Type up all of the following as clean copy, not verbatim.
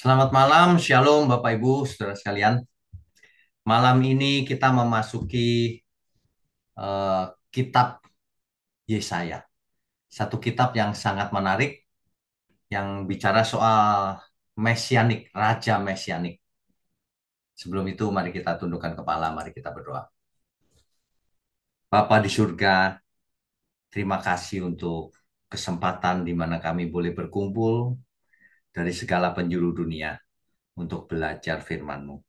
Selamat malam, Shalom Bapak Ibu, saudara sekalian. Malam ini kita memasuki eh, kitab Yesaya. Satu kitab yang sangat menarik, yang bicara soal mesianik, raja mesianik. Sebelum itu, mari kita tundukkan kepala, mari kita berdoa. Bapa di surga, terima kasih untuk kesempatan di mana kami boleh berkumpul dari segala penjuru dunia untuk belajar firman-Mu.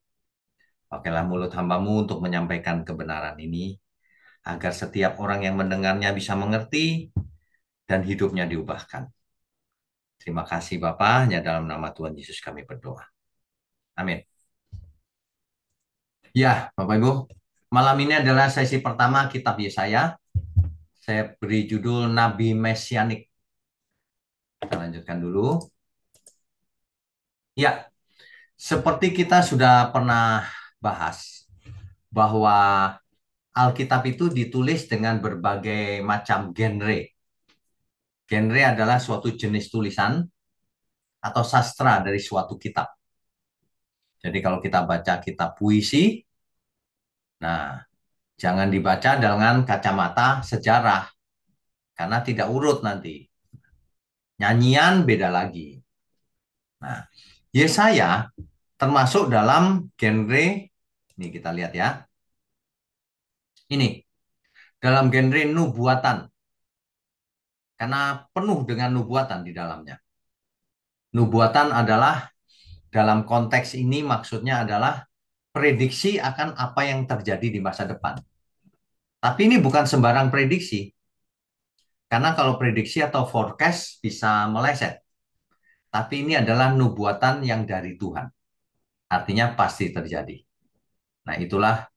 Pakailah mulut hamba-Mu untuk menyampaikan kebenaran ini, agar setiap orang yang mendengarnya bisa mengerti dan hidupnya diubahkan. Terima kasih Bapa, hanya dalam nama Tuhan Yesus kami berdoa. Amin. Ya, Bapak Ibu, malam ini adalah sesi pertama kitab Yesaya. Saya beri judul Nabi Mesianik. Kita lanjutkan dulu. Ya, seperti kita sudah pernah bahas bahwa Alkitab itu ditulis dengan berbagai macam genre. Genre adalah suatu jenis tulisan atau sastra dari suatu kitab. Jadi kalau kita baca kitab puisi, nah jangan dibaca dengan kacamata sejarah karena tidak urut nanti. Nyanyian beda lagi. Nah, Yesaya termasuk dalam genre ini kita lihat ya. Ini dalam genre nubuatan karena penuh dengan nubuatan di dalamnya. Nubuatan adalah dalam konteks ini maksudnya adalah prediksi akan apa yang terjadi di masa depan. Tapi ini bukan sembarang prediksi. Karena kalau prediksi atau forecast bisa meleset. Tapi ini adalah nubuatan yang dari Tuhan. Artinya pasti terjadi. Nah, itulah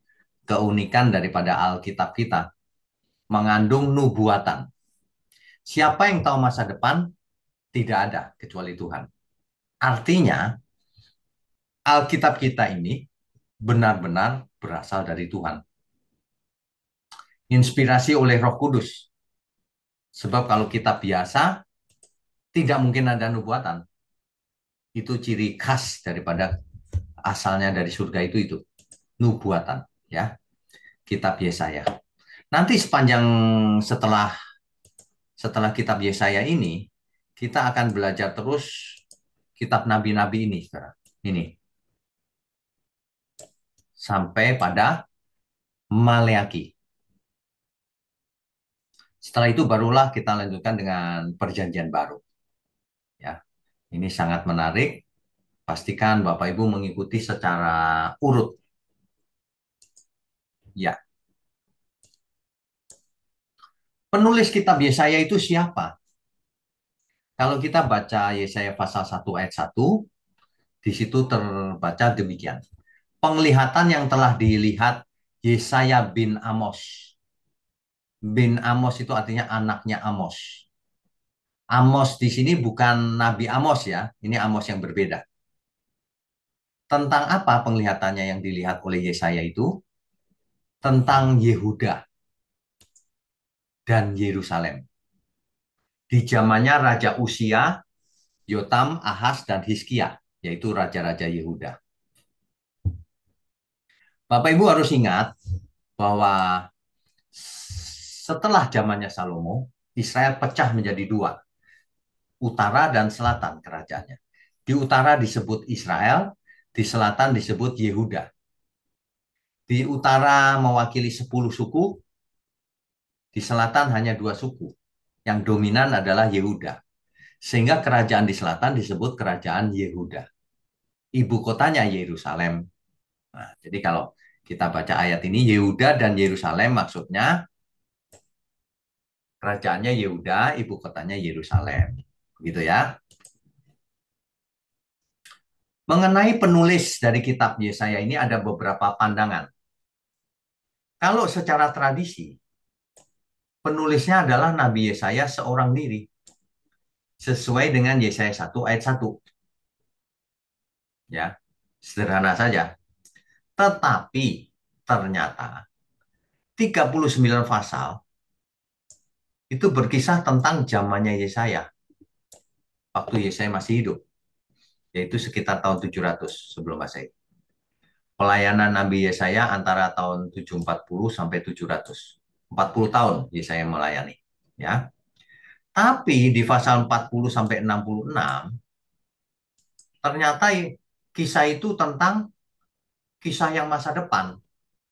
keunikan daripada Alkitab kita. Mengandung nubuatan. Siapa yang tahu masa depan? Tidak ada kecuali Tuhan. Artinya, Alkitab kita ini benar-benar berasal dari Tuhan. Inspirasi oleh Roh Kudus. Sebab kalau kitab biasa, tidak mungkin ada nubuatan. Itu ciri khas daripada asalnya dari surga itu nubuatan ya, kitab Yesaya. Nanti sepanjang setelah setelah kitab Yesaya ini kita akan belajar terus kitab nabi-nabi ini, saudara. Ini sampai pada Maleaki. Setelah itu barulah kita lanjutkan dengan perjanjian baru ya. Ini sangat menarik. Pastikan Bapak Ibu mengikuti secara urut ya. Penulis kitab Yesaya itu siapa? Kalau kita baca Yesaya pasal 1 ayat 1, di situ terbaca demikian. Penglihatan yang telah dilihat Yesaya bin Amos. Bin Amos itu artinya anaknya Amos. Amos di sini bukan Nabi Amos ya, ini Amos yang berbeda. Tentang apa penglihatannya yang dilihat oleh Yesaya itu? Tentang Yehuda dan Yerusalem. Di zamannya Raja Usia, Yotam, Ahaz, dan Hizkia, yaitu raja-raja Yehuda. Bapak Ibu harus ingat bahwa setelah zamannya Salomo, Israel pecah menjadi dua, utara dan selatan kerajaannya. Di utara disebut Israel, di selatan disebut Yehuda. Di utara mewakili 10 suku, di selatan hanya 2 suku. Yang dominan adalah Yehuda. Sehingga kerajaan di selatan disebut kerajaan Yehuda. Ibu kotanya Yerusalem. Nah, jadi kalau kita baca ayat ini, Yehuda dan Yerusalem maksudnya kerajaannya Yehuda, ibu kotanya Yerusalem. Gitu ya. Mengenai penulis dari kitab Yesaya ini ada beberapa pandangan. Kalau secara tradisi, penulisnya adalah Nabi Yesaya seorang diri. Sesuai dengan Yesaya 1 ayat 1. Ya, sederhana saja. Tetapi ternyata 39 pasal itu berkisah tentang zamannya Yesaya. Waktu Yesaya masih hidup. yaitu sekitar tahun 700 sebelum Masehi. Pelayanan Nabi Yesaya antara tahun 740 sampai 700. 40 tahun Yesaya melayani. Ya. Tapi di pasal 40 sampai 66, ternyata kisah itu tentang kisah yang masa depan.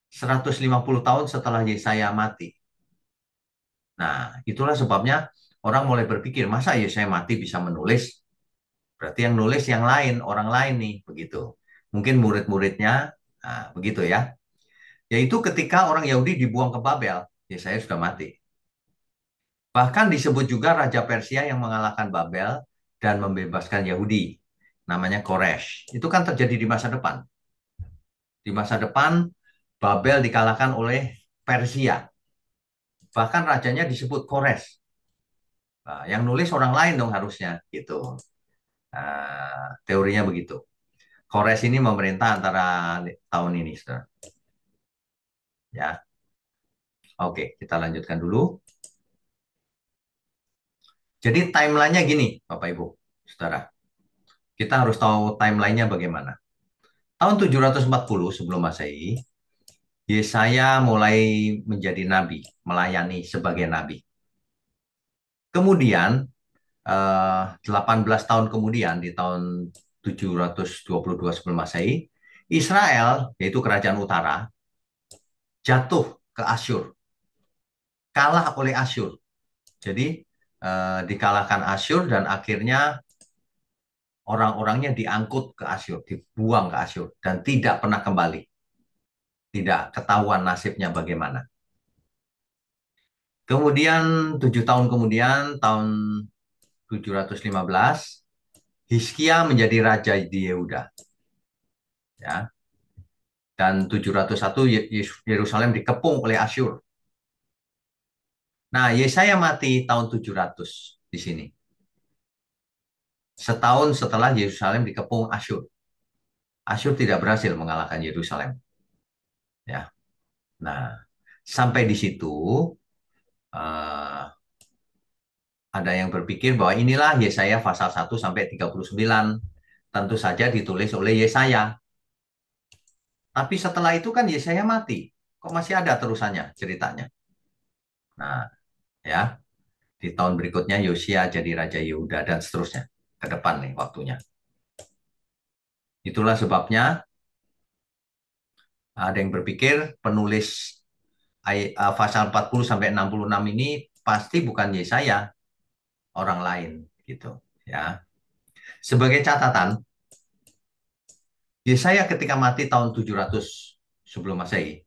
150 tahun setelah Yesaya mati. Nah, itulah sebabnya orang mulai berpikir, masa Yesaya mati bisa menulis? Berarti yang nulis yang lain, orang lain nih, begitu. Mungkin murid-muridnya, nah, begitu ya. Yaitu ketika orang Yahudi dibuang ke Babel, Yesaya sudah mati. Bahkan disebut juga Raja Persia yang mengalahkan Babel dan membebaskan Yahudi. Namanya Koresh. Itu kan terjadi di masa depan. Di masa depan, Babel dikalahkan oleh Persia. Bahkan rajanya disebut Kores. Nah, yang nulis orang lain dong harusnya, gitu. Teorinya begitu. Kores ini memerintah antara tahun ini, saudara. Ya, oke, kita lanjutkan dulu. Jadi timelinenya gini, Bapak Ibu, saudara. Kita harus tahu timelinenya bagaimana. Tahun 740 sebelum Masehi, Yesaya mulai menjadi nabi, melayani sebagai nabi. Kemudian, 18 tahun kemudian, di tahun 722 sebelum Masehi, Israel, yaitu kerajaan utara, jatuh ke Asyur, kalah oleh Asyur. Jadi dikalahkan Asyur dan akhirnya orang-orangnya diangkut ke Asyur, dibuang ke Asyur dan tidak pernah kembali. Tidak ketahuan nasibnya bagaimana. Kemudian 7 tahun kemudian, tahun 715, Hizkia menjadi raja di Yehuda. Ya. Dan 701 Yerusalem dikepung oleh Asyur. Nah, Yesaya mati tahun 700 di sini. Setahun setelah Yerusalem dikepung Asyur. Asyur tidak berhasil mengalahkan Yerusalem. Ya. Nah, sampai di situ uh, ada yang berpikir bahwa inilah Yesaya pasal 1 sampai 39. Tentu saja ditulis oleh Yesaya. Tapi setelah itu kan Yesaya mati. Kok masih ada terusannya ceritanya? Nah, ya, di tahun berikutnya Yosia jadi raja Yehuda dan seterusnya. Ke depan nih waktunya. Itulah sebabnya ada yang berpikir penulis pasal 40 sampai 66 ini pasti bukan Yesaya, orang lain gitu, ya. Sebagai catatan, Yesaya ketika mati tahun 700 sebelum Masehi,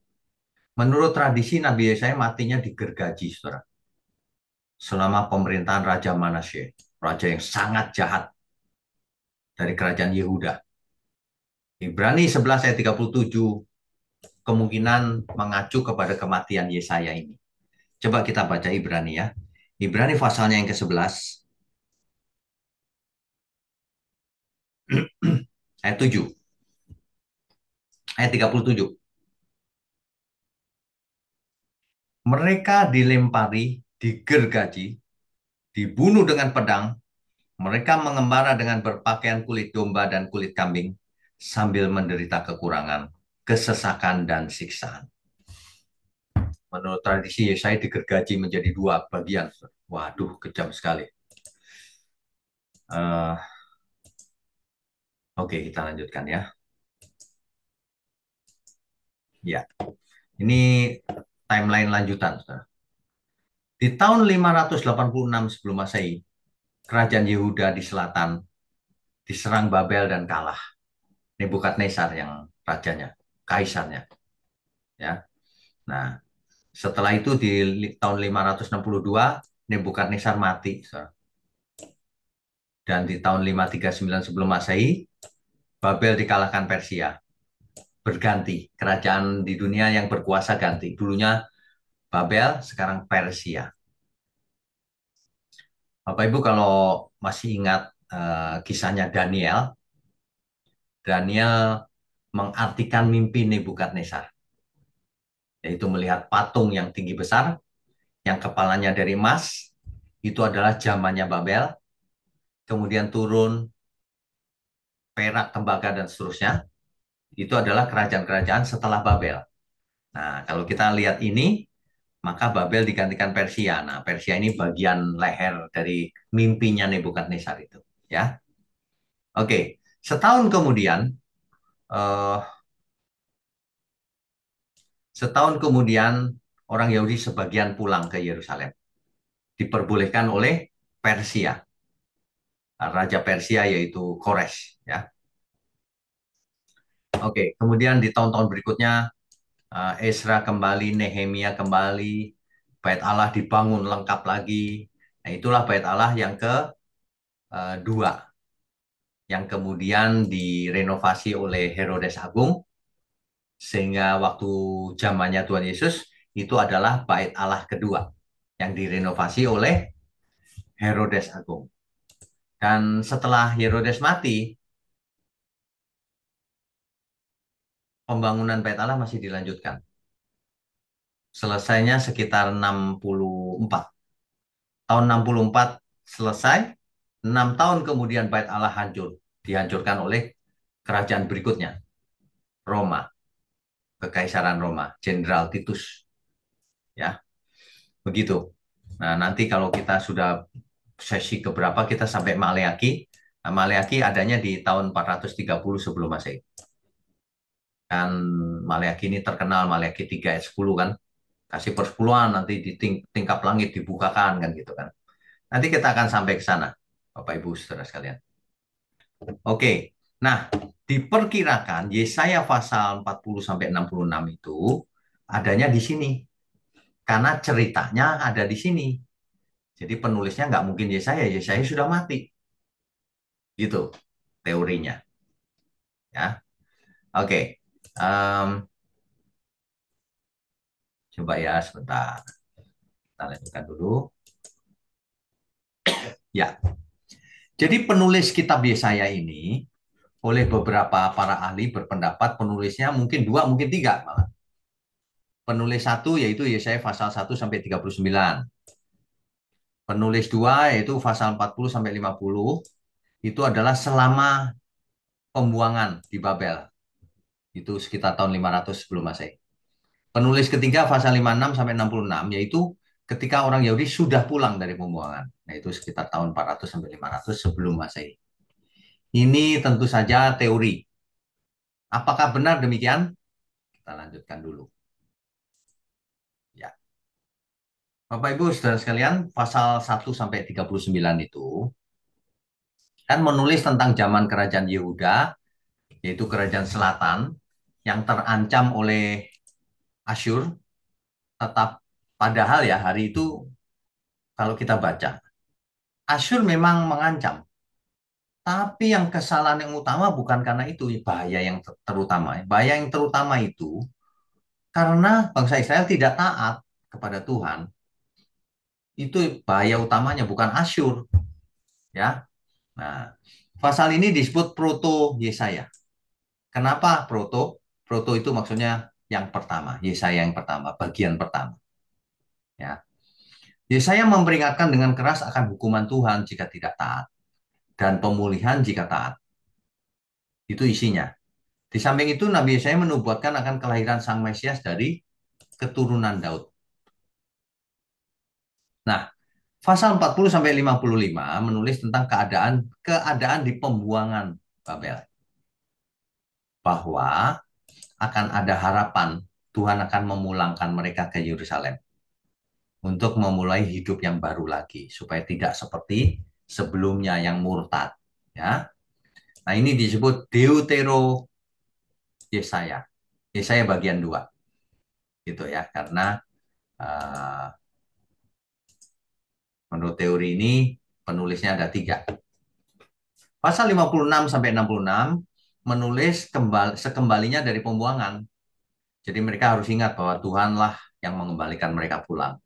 menurut tradisi Nabi Yesaya matinya digergaji, saudara. Selama pemerintahan Raja Manasye, raja yang sangat jahat dari kerajaan Yehuda. Ibrani 11 ayat 37 kemungkinan mengacu kepada kematian Yesaya ini. Coba kita baca Ibrani ya. Ibrani pasalnya yang ke-11 ayat 7. Ayat 37. Mereka dilempari, digergaji, dibunuh dengan pedang, mereka mengembara dengan berpakaian kulit domba dan kulit kambing sambil menderita kekurangan, kesesakan dan siksaan. Menurut tradisi Yesaya digergaji menjadi dua bagian. Waduh, kejam sekali. Uh, Oke, kita lanjutkan ya. Ya, ini timeline lanjutan. Di tahun 586 sebelum Masehi, kerajaan Yehuda di selatan diserang Babel dan kalah. Nebukadnezar yang rajanya, kaisarnya. Ya, nah setelah itu di tahun 562 Nebukadnezar mati. Dan di tahun 539 sebelum Masehi, Babel dikalahkan Persia. Berganti, kerajaan di dunia yang berkuasa ganti. Dulunya Babel, sekarang Persia. Bapak Ibu kalau masih ingat kisahnya Daniel, Daniel mengartikan mimpi Nebukadnezar, yaitu melihat patung yang tinggi besar, yang kepalanya dari emas, itu adalah zamannya Babel, kemudian turun perak, tembaga, dan seterusnya, itu adalah kerajaan-kerajaan setelah Babel. Nah, kalau kita lihat ini, maka Babel digantikan Persia. Nah, Persia ini bagian leher dari mimpinya Nebukadnezar itu. Ya, oke. Eh, setahun kemudian orang Yahudi sebagian pulang ke Yerusalem. Diperbolehkan oleh Persia, Raja Persia yaitu Kores. Ya, oke. Kemudian di tahun-tahun berikutnya Ezra kembali, Nehemia kembali, Bait Allah dibangun lengkap lagi. Nah, itulah Bait Allah yang kedua, yang kemudian direnovasi oleh Herodes Agung, sehingga waktu zamannya Tuhan Yesus itu adalah Bait Allah kedua yang direnovasi oleh Herodes Agung. Dan setelah Herodes mati, pembangunan Bait Allah masih dilanjutkan. Selesainya sekitar 64. Tahun 64 selesai, 6 tahun kemudian Bait Allah hancur, dihancurkan oleh kerajaan berikutnya, Roma, Kekaisaran Roma, Jenderal Titus. Ya, begitu. Nah, nanti kalau kita sudah sesi keberapa kita sampai Maleaki. Nah, Maleaki adanya di tahun 430 sebelum Masehi. Kan Maleaki ini terkenal Maleaki 3 ayat 10 kan. Kasih persepuluhan nanti di tingkap langit dibukakan kan gitu kan. Nanti kita akan sampai ke sana, Bapak Ibu Saudara sekalian. Oke. Nah, diperkirakan Yesaya pasal 40 sampai 66 itu adanya di sini. Karena ceritanya ada di sini. Jadi penulisnya nggak mungkin Yesaya. Yesaya sudah mati. Gitu teorinya. Ya. Oke. Em, coba ya sebentar. Kita lanjutkan dulu. Ya. Jadi penulis kitab Yesaya ini oleh beberapa para ahli berpendapat penulisnya mungkin dua, mungkin tiga malah. Penulis satu yaitu Yesaya pasal 1 sampai 39. Penulis dua yaitu pasal 40 sampai 50 itu adalah selama pembuangan di Babel. Itu sekitar tahun 500 sebelum Masehi. Penulis ketiga pasal 56 sampai 66 yaitu ketika orang Yahudi sudah pulang dari pembuangan. Nah, itu sekitar tahun 400 sampai 500 sebelum Masehi. Ini tentu saja teori. Apakah benar demikian? Kita lanjutkan dulu. Ya. Bapak Ibu Saudara sekalian, pasal 1 sampai 39 itu kan menulis tentang zaman kerajaan Yehuda, yaitu kerajaan selatan yang terancam oleh Asyur. Tetap padahal ya hari itu kalau kita baca, Asyur memang mengancam. Tapi yang kesalahan yang utama bukan karena itu, bahaya yang terutama. Bahaya yang terutama itu karena bangsa Israel tidak taat kepada Tuhan. Itu bahaya utamanya, bukan Asyur. Ya. Nah, pasal ini disebut proto Yesaya. Kenapa proto? Proto itu maksudnya yang pertama, Yesaya yang pertama, bagian pertama. Ya. Yesaya memperingatkan dengan keras akan hukuman Tuhan jika tidak taat dan pemulihan jika taat. Itu isinya. Di samping itu Nabi Yesaya menubuatkan akan kelahiran Sang Mesias dari keturunan Daud. Nah, pasal 40 sampai 55 menulis tentang keadaan di pembuangan Babel. Bahwa akan ada harapan Tuhan akan memulangkan mereka ke Yerusalem untuk memulai hidup yang baru lagi supaya tidak seperti sebelumnya yang murtad, ya. Nah, ini disebut Deutero Yesaya. Yesaya bagian 2 gitu ya, karena uh, menurut teori ini penulisnya ada tiga. Pasal 56 sampai 66 menulis sekembalinya dari pembuangan. Jadi mereka harus ingat bahwa Tuhanlah yang mengembalikan mereka pulang.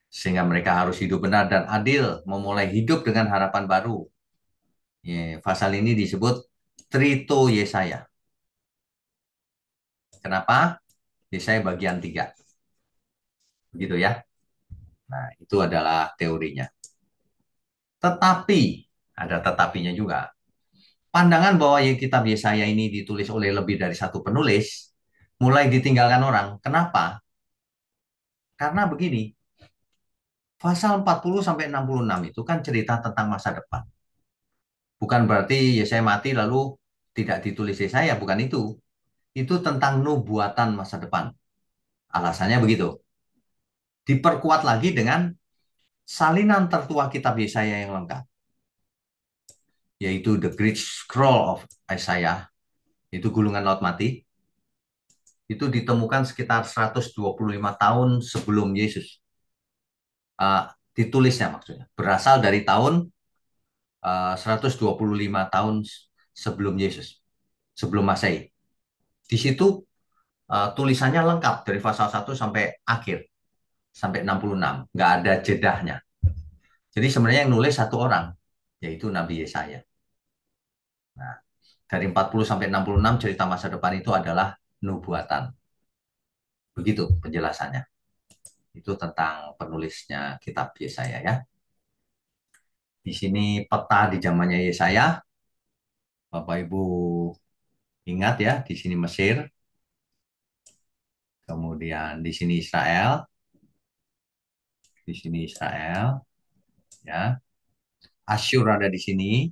Sehingga mereka harus hidup benar dan adil, memulai hidup dengan harapan baru. Ya, pasal ini disebut Trito Yesaya. Kenapa? Yesaya bagian 3. Begitu ya. Nah, itu adalah teorinya. Tetapi, ada tetapinya juga. pandangan bahwa ya kitab Yesaya ini ditulis oleh lebih dari satu penulis mulai ditinggalkan orang. Kenapa? Karena begini, pasal 40 sampai 66 itu kan cerita tentang masa depan. Bukan berarti Yesaya mati lalu tidak ditulis Yesaya, bukan itu. Itu tentang nubuatan masa depan. Alasannya begitu. Diperkuat lagi dengan salinan tertua kitab Yesaya yang lengkap, yaitu The Great Scroll of Isaiah, itu gulungan laut mati, itu ditemukan sekitar 125 tahun sebelum Yesus. Ditulisnya maksudnya. Berasal dari tahun 125 tahun sebelum Yesus, sebelum Masehi. Di situ tulisannya lengkap dari pasal 1 sampai akhir, sampai 66. Nggak ada jedahnya. Jadi sebenarnya yang nulis satu orang, yaitu Nabi Yesaya. Nah, dari 40 sampai 66 cerita masa depan itu adalah nubuatan. Begitu penjelasannya. Itu tentang penulisnya kitab Yesaya ya. Di sini peta di zamannya Yesaya. Bapak Ibu ingat ya, di sini Mesir, kemudian di sini Israel, di sini Israel, ya. Asyur ada di sini,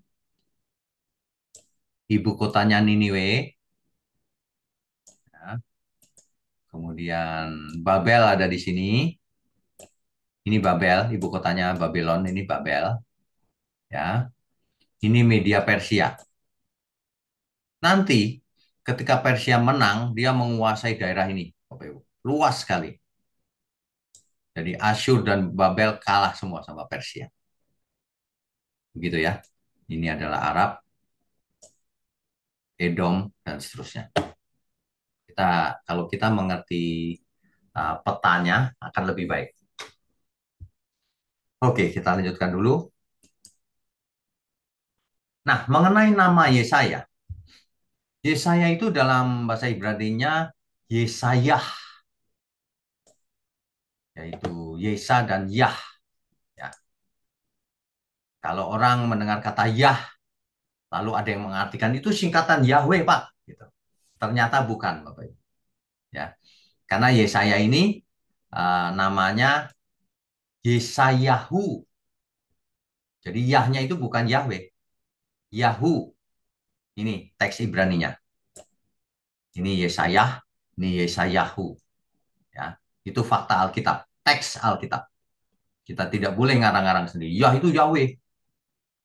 ibu kotanya Niniwe, ya. Kemudian Babel ada di sini. Ini Babel, ibu kotanya Babylon, ini Babel, ya. Ini media Persia. Nanti ketika Persia menang, dia menguasai daerah ini, Bapak Ibu. Luas sekali. Jadi Asyur dan Babel kalah semua sama Persia. Begitu ya. Ini adalah Arab, Edom, dan seterusnya. Kalau kita mengerti petanya akan lebih baik. Oke, kita lanjutkan dulu. Nah, mengenai nama Yesaya. Yesaya itu dalam bahasa Ibraninya Yesayah, yaitu Yesa dan Yah. Ya. Kalau orang mendengar kata Yah, lalu ada yang mengartikan itu singkatan Yahweh, Pak. Gitu. Ternyata bukan, Bapak Ibu. Ya. Karena Yesaya ini namanya Yesayahu. Jadi Yahnya itu bukan Yahweh. Yahu. Ini teks Ibraninya. Ini Yesayah, ini Yesayahu. Ya. Itu fakta Alkitab, teks Alkitab. Kita tidak boleh ngarang-ngarang sendiri. Yah itu Yahweh.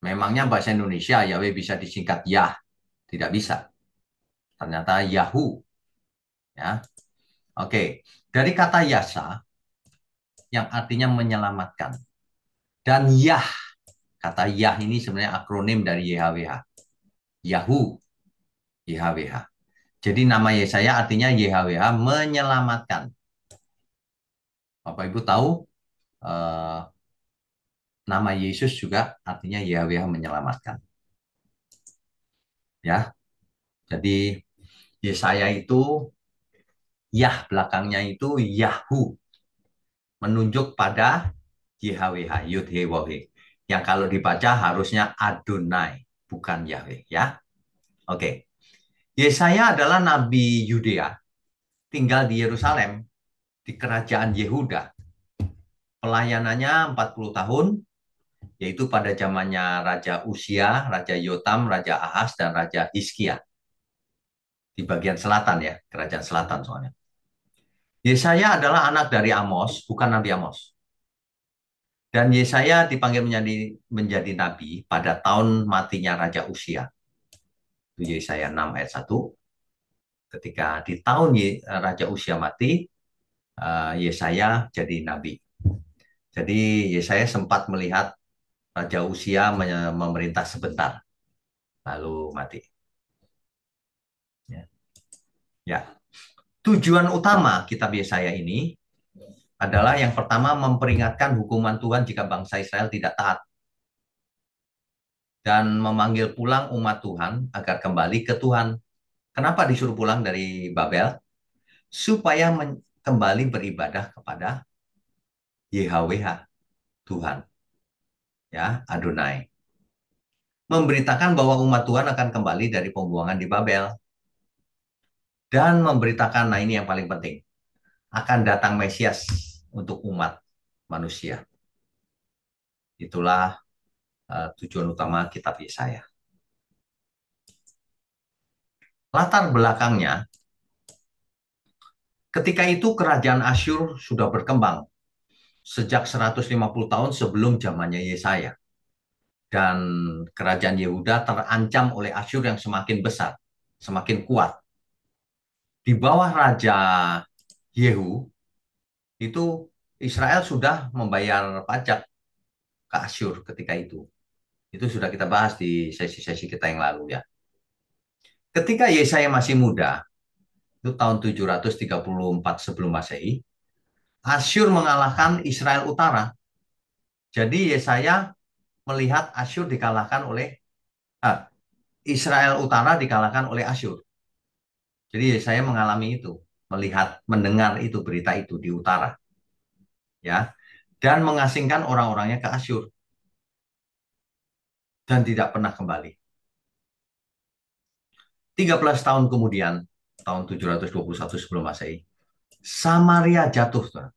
Memangnya bahasa Indonesia Yahweh bisa disingkat Yah? Tidak bisa. Ternyata Yahu. Ya. Oke. Dari kata Yasa yang artinya menyelamatkan. Dan Yah. Kata Yah ini sebenarnya akronim dari YHWH. Yahu. YHWH. Jadi nama Yesaya artinya YHWH menyelamatkan. Bapak Ibu tahu eh, nama Yesus juga artinya YHWH menyelamatkan. Ya. Jadi Yesaya itu Yah belakangnya itu Yahu, menunjuk pada YHWH, Yud He Waw He. Yang kalau dibaca harusnya Adonai, bukan Yahweh ya. Oke. Yesaya adalah nabi Yudea, tinggal di Yerusalem, di kerajaan Yehuda. Pelayanannya 40 tahun, yaitu pada zamannya Raja Usia, Raja Yotam, Raja Ahaz, dan Raja Hizkia. Di bagian selatan ya, kerajaan selatan soalnya. Yesaya adalah anak dari Amos, bukan Nabi Amos. Dan Yesaya dipanggil menjadi nabi pada tahun matinya Raja Usia. Itu Yesaya 6 ayat 1. Ketika di tahun Raja Usia mati, Yesaya jadi nabi. Jadi Yesaya sempat melihat Raja Usia memerintah sebentar, lalu mati. Ya. Ya. Tujuan utama kitab Yesaya ini adalah yang pertama memperingatkan hukuman Tuhan jika bangsa Israel tidak taat dan memanggil pulang umat Tuhan agar kembali ke Tuhan. Kenapa disuruh pulang dari Babel? Supaya kembali beribadah kepada YHWH, Tuhan, ya, Adonai. memberitakan bahwa umat Tuhan akan kembali dari pembuangan di Babel. Dan memberitakan, nah ini yang paling penting, akan datang Mesias untuk umat manusia. Itulah tujuan utama kitab Yesaya. Latar belakangnya, ketika itu kerajaan Asyur sudah berkembang sejak 150 tahun sebelum zamannya Yesaya. Dan kerajaan Yehuda terancam oleh Asyur yang semakin besar, semakin kuat. Di bawah Raja Yehu, itu Israel sudah membayar pajak ke Asyur ketika itu. Itu sudah kita bahas di sesi-sesi kita yang lalu ya. Ketika Yesaya masih muda, itu tahun 734 sebelum Masehi, Asyur mengalahkan Israel Utara. Jadi Yesaya melihat Asyur dikalahkan oleh Israel Utara dikalahkan oleh Asyur. Jadi saya mengalami itu, melihat, mendengar itu berita itu di utara, ya, dan mengasingkan orang-orangnya ke Asyur dan tidak pernah kembali. 13 tahun kemudian, tahun 721 sebelum Masehi, Samaria jatuh,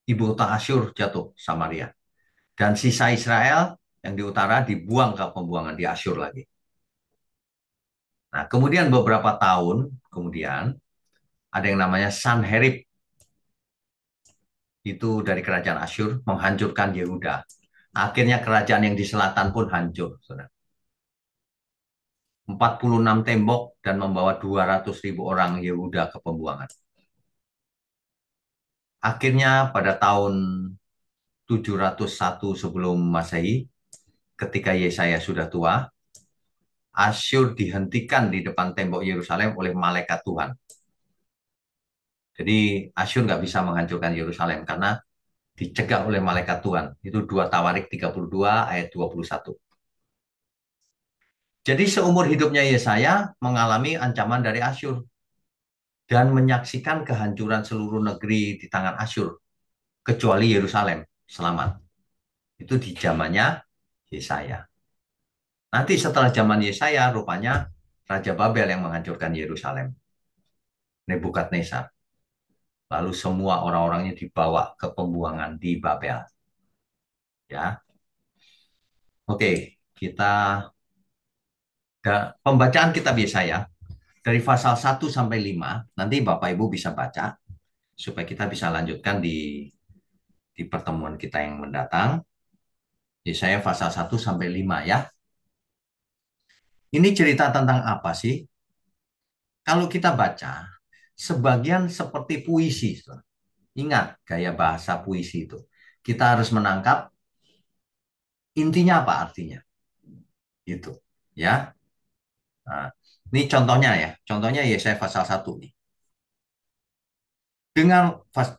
ibu kota Asyur jatuh, Samaria, dan sisa Israel yang di utara dibuang ke pembuangan di Asyur lagi. Nah, kemudian beberapa tahun kemudian ada yang namanya Sanherib, itu dari kerajaan Asyur menghancurkan Yehuda. Akhirnya kerajaan yang di selatan pun hancur. 46 tembok dan membawa 200.000 orang Yehuda ke pembuangan. Akhirnya pada tahun 701 sebelum Masehi, ketika Yesaya sudah tua, Asyur dihentikan di depan tembok Yerusalem oleh malaikat Tuhan. Jadi Asyur nggak bisa menghancurkan Yerusalem karena dicegah oleh malaikat Tuhan. Itu 2 Tawarik 32 ayat 21. Jadi seumur hidupnya Yesaya mengalami ancaman dari Asyur dan menyaksikan kehancuran seluruh negeri di tangan Asyur, kecuali Yerusalem selamat. Itu di zamannya Yesaya. Nanti setelah zaman Yesaya, rupanya Raja Babel yang menghancurkan Yerusalem, Nebukadnezar. Lalu semua orang-orangnya dibawa ke pembuangan di Babel. Ya, oke, kita pembacaan kitab Yesaya dari pasal 1 sampai 5. Nanti Bapak Ibu bisa baca supaya kita bisa lanjutkan di pertemuan kita yang mendatang. Yesaya pasal 1 sampai 5 ya. Ini cerita tentang apa sih? Kalau kita baca, sebagian seperti puisi. Ingat gaya bahasa puisi itu. Kita harus menangkap intinya apa artinya. Gitu. Ya. Nah, ini contohnya ya. Contohnya Yesaya pasal 1 nih.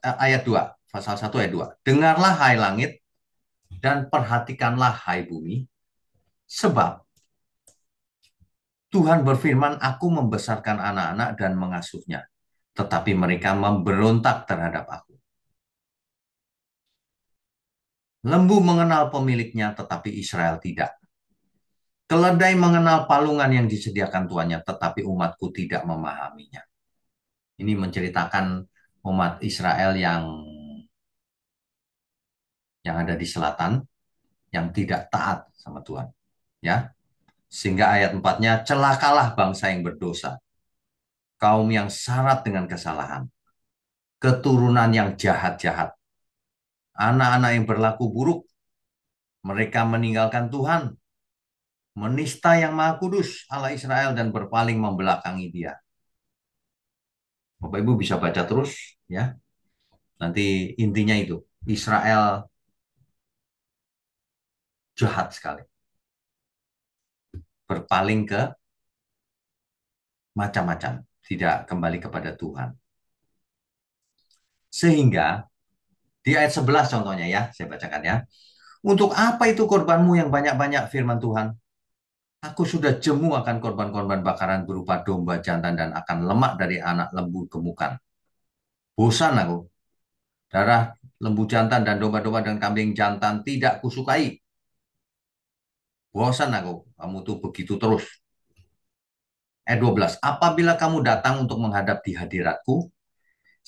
Ayat 2. Pasal 1 ayat 2. Dengarlah hai langit dan perhatikanlah hai bumi. Sebab Tuhan berfirman, aku membesarkan anak-anak dan mengasuhnya. Tetapi mereka memberontak terhadap aku. Lembu mengenal pemiliknya, tetapi Israel tidak. Keledai mengenal palungan yang disediakan tuannya, tetapi umatku tidak memahaminya. Ini menceritakan umat Israel yang ada di selatan, yang tidak taat sama Tuhan. Ya, sehingga ayat 4-nya, celakalah bangsa yang berdosa, kaum yang syarat dengan kesalahan, keturunan yang jahat-jahat, anak-anak yang berlaku buruk, mereka meninggalkan Tuhan, menista yang Maha Kudus, Allah Israel, dan berpaling membelakangi Dia. Bapak Ibu bisa baca terus, ya. Nanti intinya itu, Israel jahat sekali, berpaling ke macam-macam, tidak kembali kepada Tuhan. Sehingga di ayat 11 contohnya ya, saya bacakan ya. Untuk apa itu korbanmu yang banyak-banyak, firman Tuhan? Aku sudah jemu akan korban-korban bakaran berupa domba jantan dan akan lemak dari anak lembu gemukan. Bosan aku. Darah lembu jantan dan domba-domba dan kambing jantan tidak kusukai. Bosan aku, kamu tuh begitu terus. Ayat 12, apabila kamu datang untuk menghadap di hadiratku,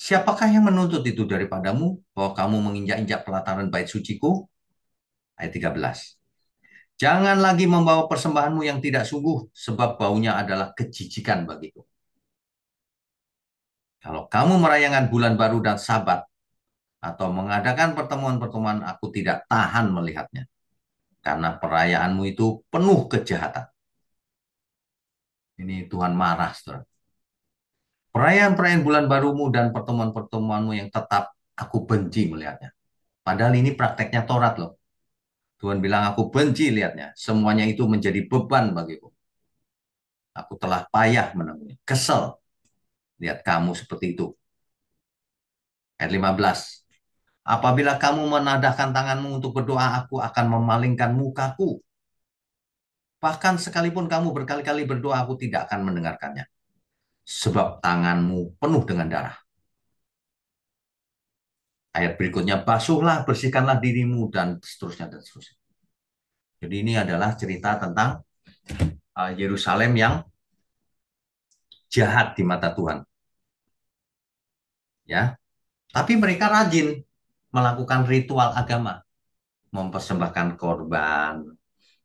siapakah yang menuntut itu daripadamu bahwa kamu menginjak-injak pelataran bait suciku? Ayat 13, jangan lagi membawa persembahanmu yang tidak sungguh, sebab baunya adalah kejijikan bagiku. Kalau kamu merayakan bulan baru dan sabat, atau mengadakan pertemuan-pertemuan, aku tidak tahan melihatnya. Karena perayaanmu itu penuh kejahatan. Ini Tuhan marah, saudara. Perayaan-perayaan bulan barumu dan pertemuan-pertemuanmu yang tetap, aku benci melihatnya. Padahal ini prakteknya Taurat loh. Tuhan bilang aku benci lihatnya. Semuanya itu menjadi beban bagiku. Aku telah payah menemui. Kesel lihat kamu seperti itu. Ayat 15. Apabila kamu menadahkan tanganmu untuk berdoa, aku akan memalingkan mukaku. Bahkan sekalipun kamu berkali-kali berdoa, aku tidak akan mendengarkannya. Sebab tanganmu penuh dengan darah. Ayat berikutnya, basuhlah, bersihkanlah dirimu, dan seterusnya, dan seterusnya. Jadi ini adalah cerita tentang Yerusalem yang jahat di mata Tuhan. Ya, tapi mereka rajin melakukan ritual agama, mempersembahkan korban,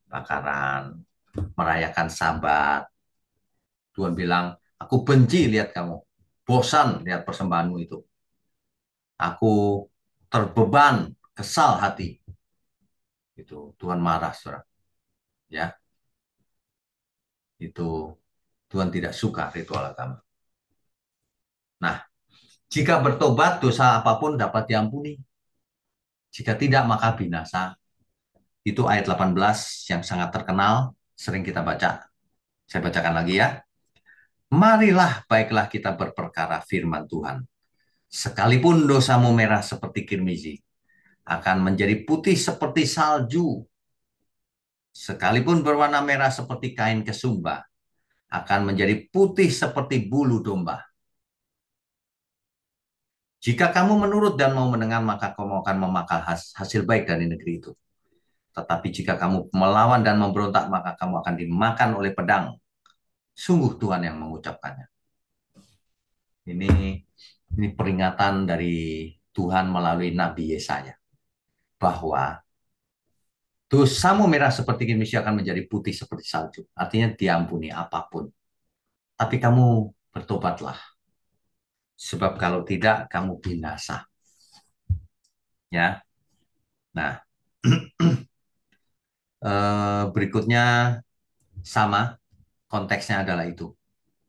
bakaran, merayakan sabat. Tuhan bilang, aku benci lihat kamu, bosan lihat persembahanmu itu. Aku terbeban, kesal hati. Itu Tuhan marah, saudara. Ya, itu Tuhan tidak suka ritual agama. Nah, jika bertobat, dosa apapun dapat diampuni. Jika tidak, maka binasa. Itu ayat 18 yang sangat terkenal, sering kita baca. Saya bacakan lagi ya. Marilah, baiklah kita berperkara firman Tuhan. Sekalipun dosamu merah seperti kirmizi, akan menjadi putih seperti salju. Sekalipun berwarna merah seperti kain kesumba, akan menjadi putih seperti bulu domba. Jika kamu menurut dan mau mendengar, maka kamu akan memakan hasil baik dari negeri itu. Tetapi jika kamu melawan dan memberontak, maka kamu akan dimakan oleh pedang. Sungguh Tuhan yang mengucapkannya. Ini peringatan dari Tuhan melalui Nabi Yesaya. Bahwa dosamu merah seperti kirmisi akan menjadi putih seperti salju. Artinya diampuni apapun. Tapi kamu bertobatlah. Sebab kalau tidak, kamu binasa. Ya. Nah, berikutnya sama. Konteksnya adalah itu.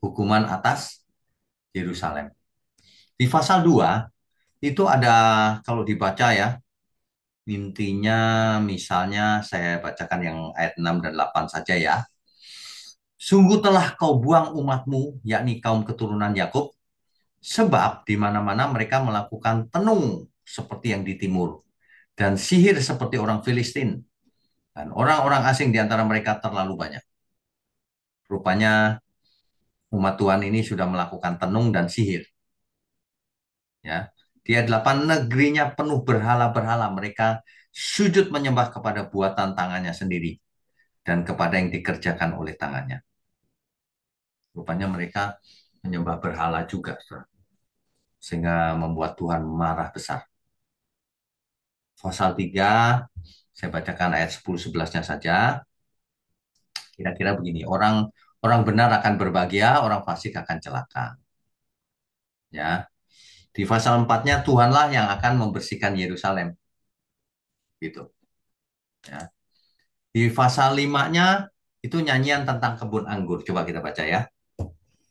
Hukuman atas Yerusalem. Di pasal 2, itu ada, kalau dibaca ya, intinya misalnya saya bacakan yang ayat 6 dan 8 saja ya. Sungguh telah kau buang umatmu, yakni kaum keturunan Yakub, sebab di mana-mana mereka melakukan tenung seperti yang di timur, dan sihir seperti orang Filistin, dan orang-orang asing di antara mereka terlalu banyak. Rupanya umat Tuhan ini sudah melakukan tenung dan sihir. Ya, dia 8 negerinya penuh berhala-berhala. Mereka sujud menyembah kepada buatan tangannya sendiri dan kepada yang dikerjakan oleh tangannya. Rupanya mereka menyembah berhala juga, saudara. Sehingga membuat Tuhan marah besar. Pasal 3, saya bacakan ayat 10-11-nya saja. Kira-kira begini, orang orang benar akan berbahagia, orang fasik akan celaka. Ya, di pasal 4-nya Tuhanlah yang akan membersihkan Yerusalem. Gitu. Ya. Di pasal 5-nya itu nyanyian tentang kebun anggur. Coba kita baca ya.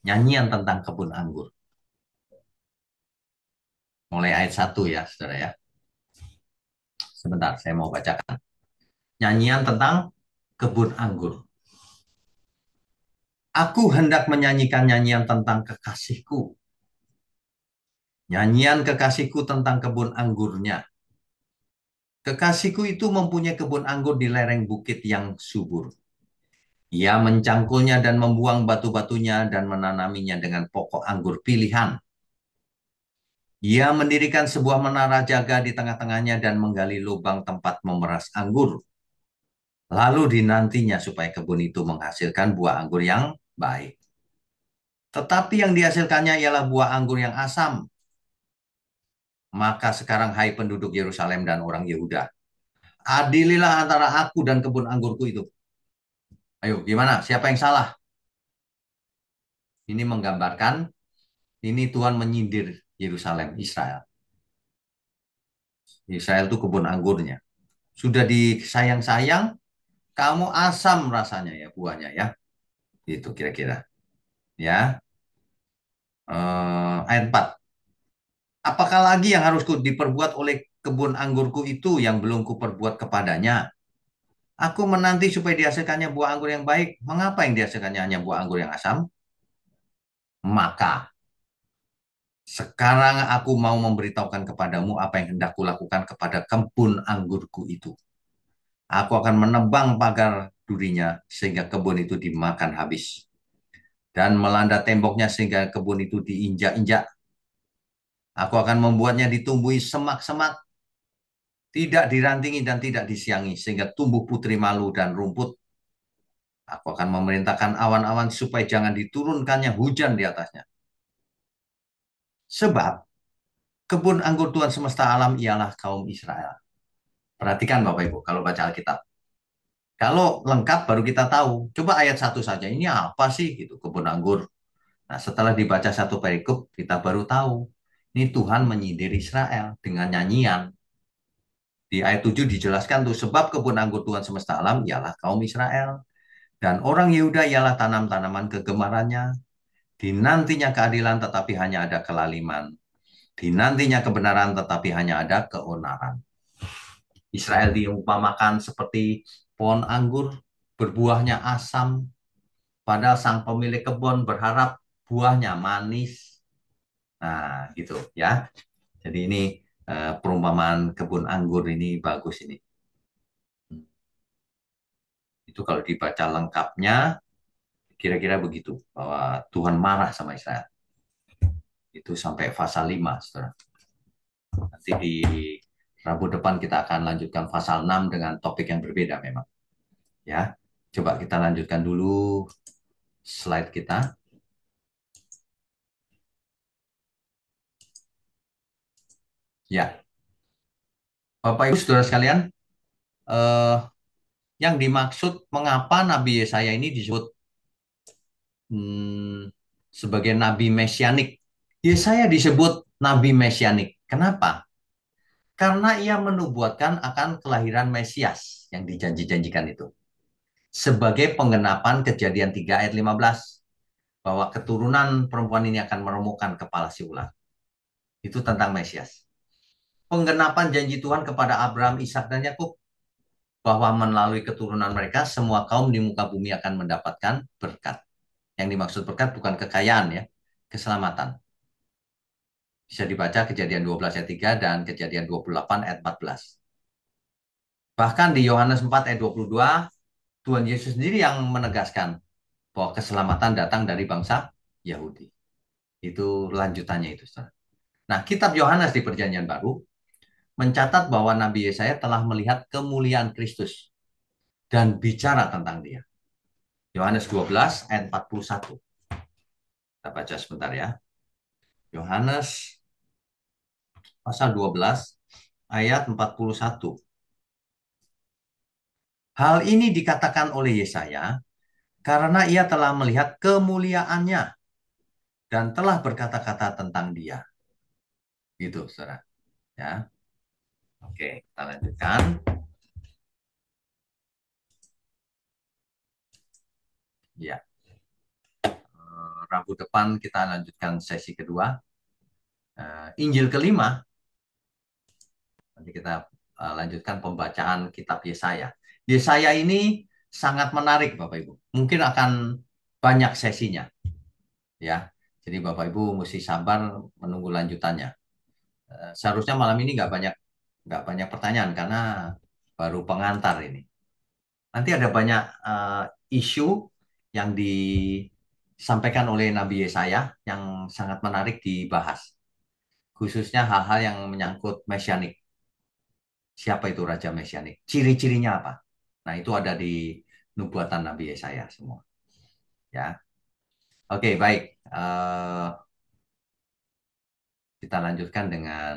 Nyanyian tentang kebun anggur. Mulai ayat 1 ya, saudara ya. Sebentar, saya mau bacakan. Nyanyian tentang kebun anggur. Aku hendak menyanyikan nyanyian tentang kekasihku. Nyanyian kekasihku tentang kebun anggurnya. Kekasihku itu mempunyai kebun anggur di lereng bukit yang subur. Ia mencangkulnya dan membuang batu-batunya dan menanaminya dengan pokok anggur pilihan. Ia mendirikan sebuah menara jaga di tengah-tengahnya dan menggali lubang tempat memeras anggur. lalu dinantinya supaya kebun itu menghasilkan buah anggur yang baik. Tetapi yang dihasilkannya ialah buah anggur yang asam. Maka sekarang hai penduduk Yerusalem dan orang Yehuda, adililah antara aku dan kebun anggurku itu. Ayo, gimana? Siapa yang salah? Ini menggambarkan, ini Tuhan menyindir Yerusalem, Israel. Israel itu kebun anggurnya. Sudah disayang-sayang, kamu asam rasanya ya buahnya ya. Itu kira-kira. Ya, ayat 4. Apakah lagi yang harus diperbuat oleh kebun anggurku itu yang belum kuperbuat kepadanya? Aku menanti supaya dihasilkannya buah anggur yang baik. Mengapa yang dihasilkannya hanya buah anggur yang asam? Maka sekarang aku mau memberitahukan kepadamu apa yang hendak kulakukan kepada kebun anggurku itu. Aku akan menebang pagar durinya sehingga kebun itu dimakan habis. Dan melanda temboknya sehingga kebun itu diinjak-injak. Aku akan membuatnya ditumbuhi semak-semak, tidak dirantingi dan tidak disiangi, sehingga tumbuh putri malu dan rumput. Aku akan memerintahkan awan-awan supaya jangan diturunkannya hujan di atasnya. Sebab kebun anggur Tuhan semesta alam ialah kaum Israel. Perhatikan Bapak Ibu, kalau baca Alkitab. Kalau lengkap baru kita tahu. Coba ayat satu saja, ini apa sih gitu kebun anggur. Nah setelah dibaca satu perikop, kita baru tahu. Ini Tuhan menyindir Israel dengan nyanyian. Di ayat 7 dijelaskan tuh, sebab kebun anggur Tuhan semesta alam ialah kaum Israel. Dan orang Yehuda ialah tanam-tanaman kegemarannya. Dinantinya keadilan tetapi hanya ada kelaliman. Dinantinya kebenaran tetapi hanya ada keonaran. Israel diumpamakan seperti pohon anggur, berbuahnya asam, padahal sang pemilik kebun berharap buahnya manis. Nah, gitu ya. Jadi ini perumpamaan kebun anggur ini bagus ini. Itu kalau dibaca lengkapnya, kira-kira begitu. Bahwa Tuhan marah sama Israel. Itu sampai pasal 5, saudara. Nanti di Rabu depan kita akan lanjutkan pasal 6 dengan topik yang berbeda memang. Ya, coba kita lanjutkan dulu slide kita. Ya, Bapak Ibu Saudara sekalian, eh, yang dimaksud mengapa Nabi Yesaya ini disebut hmm, sebagai Nabi Mesianik. Yesaya disebut Nabi Mesianik. Kenapa? Karena ia menubuatkan akan kelahiran Mesias yang dijanji-janjikan itu. Sebagai penggenapan kejadian 3 ayat 15. Bahwa keturunan perempuan ini akan meremukkan kepala si ular. Itu tentang Mesias. Penggenapan janji Tuhan kepada Abraham, Ishak, dan Yakub bahwa melalui keturunan mereka semua kaum di muka bumi akan mendapatkan berkat. Yang dimaksud berkat bukan kekayaan ya, keselamatan. Bisa dibaca Kejadian 12 ayat 3 dan Kejadian 28 ayat 14. Bahkan di Yohanes 4 ayat 22, Tuhan Yesus sendiri yang menegaskan bahwa keselamatan datang dari bangsa Yahudi. Itu lanjutannya itu, saudara. Nah, kitab Yohanes di Perjanjian Baru mencatat bahwa Nabi Yesaya telah melihat kemuliaan Kristus dan bicara tentang dia. Yohanes 12 ayat 41. Kita baca sebentar ya. Yohanes pasal 12 ayat 41. Hal ini dikatakan oleh Yesaya karena ia telah melihat kemuliaannya dan telah berkata-kata tentang dia. Gitu, saudara. Ya. Oke, kita lanjutkan. Ya, Rabu depan kita lanjutkan sesi kedua. Injil kelima, nanti kita lanjutkan pembacaan kitab Yesaya. Yesaya ini sangat menarik, Bapak Ibu. Mungkin akan banyak sesinya, ya. Jadi Bapak Ibu mesti sabar menunggu lanjutannya. Seharusnya malam ini nggak banyak pertanyaan karena baru pengantar ini. Nanti ada banyak isu yang disampaikan oleh Nabi Yesaya yang sangat menarik dibahas, khususnya hal-hal yang menyangkut mesianik. Siapa itu Raja Mesianik? Ciri-cirinya apa? Nah, itu ada di nubuatan Nabi Yesaya semua. Ya, oke, baik. Kita lanjutkan dengan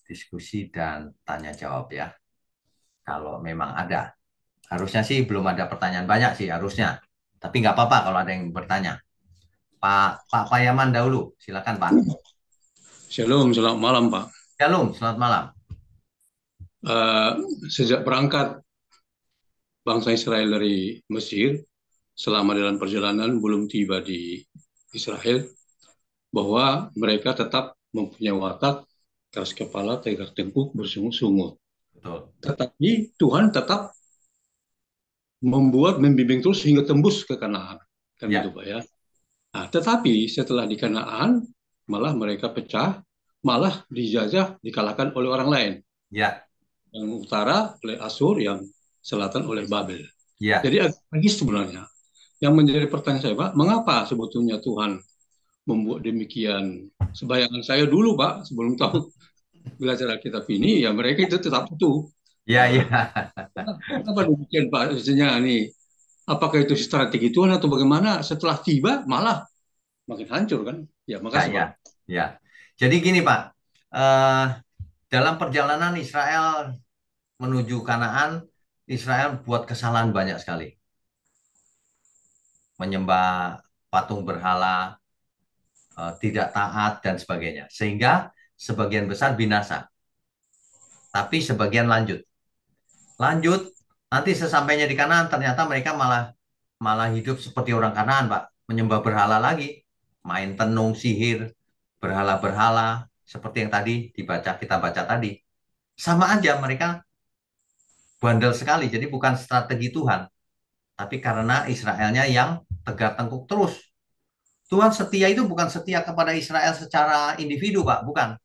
diskusi dan tanya jawab ya. Kalau memang ada, harusnya sih belum ada pertanyaan banyak sih harusnya. Tapi nggak apa-apa kalau ada yang bertanya. Pak Payaman dahulu, silakan Pak. Shalom, selamat malam Pak. Shalom, selamat malam. Eh, Sejak berangkat bangsa Israel dari Mesir, selama dalam perjalanan belum tiba di Israel, bahwa mereka tetap mempunyai watak keras kepala, tegak tengkuk, bersungut-sungut. Betul. Tetapi Tuhan tetap membimbing terus hingga tembus ke Kanaan. Kan gitu Ya, Pak ya. Nah, tetapi setelah di Kanaan, malah mereka pecah, malah dijajah, dikalahkan oleh orang lain. ya, Yang utara oleh Asur, yang selatan oleh Babel. ya. Jadi agak tragis sebenarnya. Yang menjadi pertanyaan saya, Pak, mengapa sebetulnya Tuhan membuat demikian? Sebayangan saya dulu, Pak, sebelum tahu belajar Alkitab ini, ya mereka itu tetap utuh. Ya, Uh, ya. Kenapa demikian, Pak? Maksudnya ini, apakah itu strategi Tuhan atau bagaimana? Setelah tiba, malah makin hancur kan? Ya, Ya, makasih, ya, Pak. ya. Jadi gini Pak, eh, dalam perjalanan Israel menuju Kanaan, Israel buat kesalahan banyak sekali. Menyembah patung berhala, tidak taat, dan sebagainya. Sehingga sebagian besar binasa, tapi sebagian lanjut. Lanjut, nanti sesampainya di Kanaan, ternyata mereka malah malah hidup seperti orang Kanaan, Pak. Menyembah berhala lagi, main tenung, sihir, berhala-berhala, seperti yang tadi kita baca tadi. Sama aja mereka bandel sekali. Jadi bukan strategi Tuhan, tapi karena Israelnya yang tegak tengkuk terus. Tuhan setia itu bukan setia kepada Israel secara individu, Pak, bukan.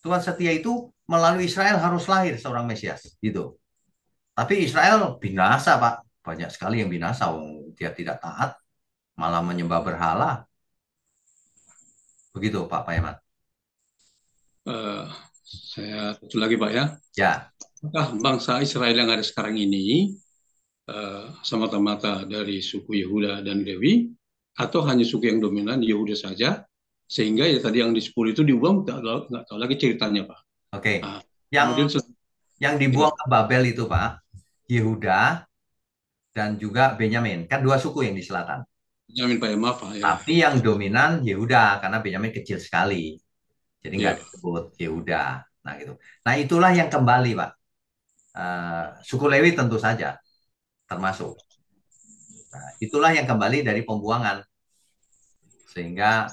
Tuhan setia itu melalui Israel harus lahir seorang Mesias, gitu. Tapi Israel binasa, Pak. Banyak sekali yang binasa. Dia tidak taat, malah menyembah berhala. Begitu, Pak Payaman. Uh, saya satu lagi, Pak ya. Ya, Apakah bangsa Israel yang ada sekarang ini semata-mata dari suku Yehuda dan Lewi, atau hanya suku yang dominan Yehuda saja, sehingga ya tadi yang di 10 itu dibuang, nggak tahu lagi ceritanya Pak. oke. Nah, Yang kemudian yang gitu, dibuang ke Babel itu, Pak, Yehuda dan juga Benyamin. Kan dua suku yang di selatan. jamin Pak ya, maaf Pak ya, Tapi yang dominan Yehuda karena Benyamin kecil sekali. Jadi nggak ya. disebut Yehuda. Nah, gitu. Nah, itulah yang kembali, Pak. Suku Lewi tentu saja termasuk. Nah, itulah yang kembali dari pembuangan sehingga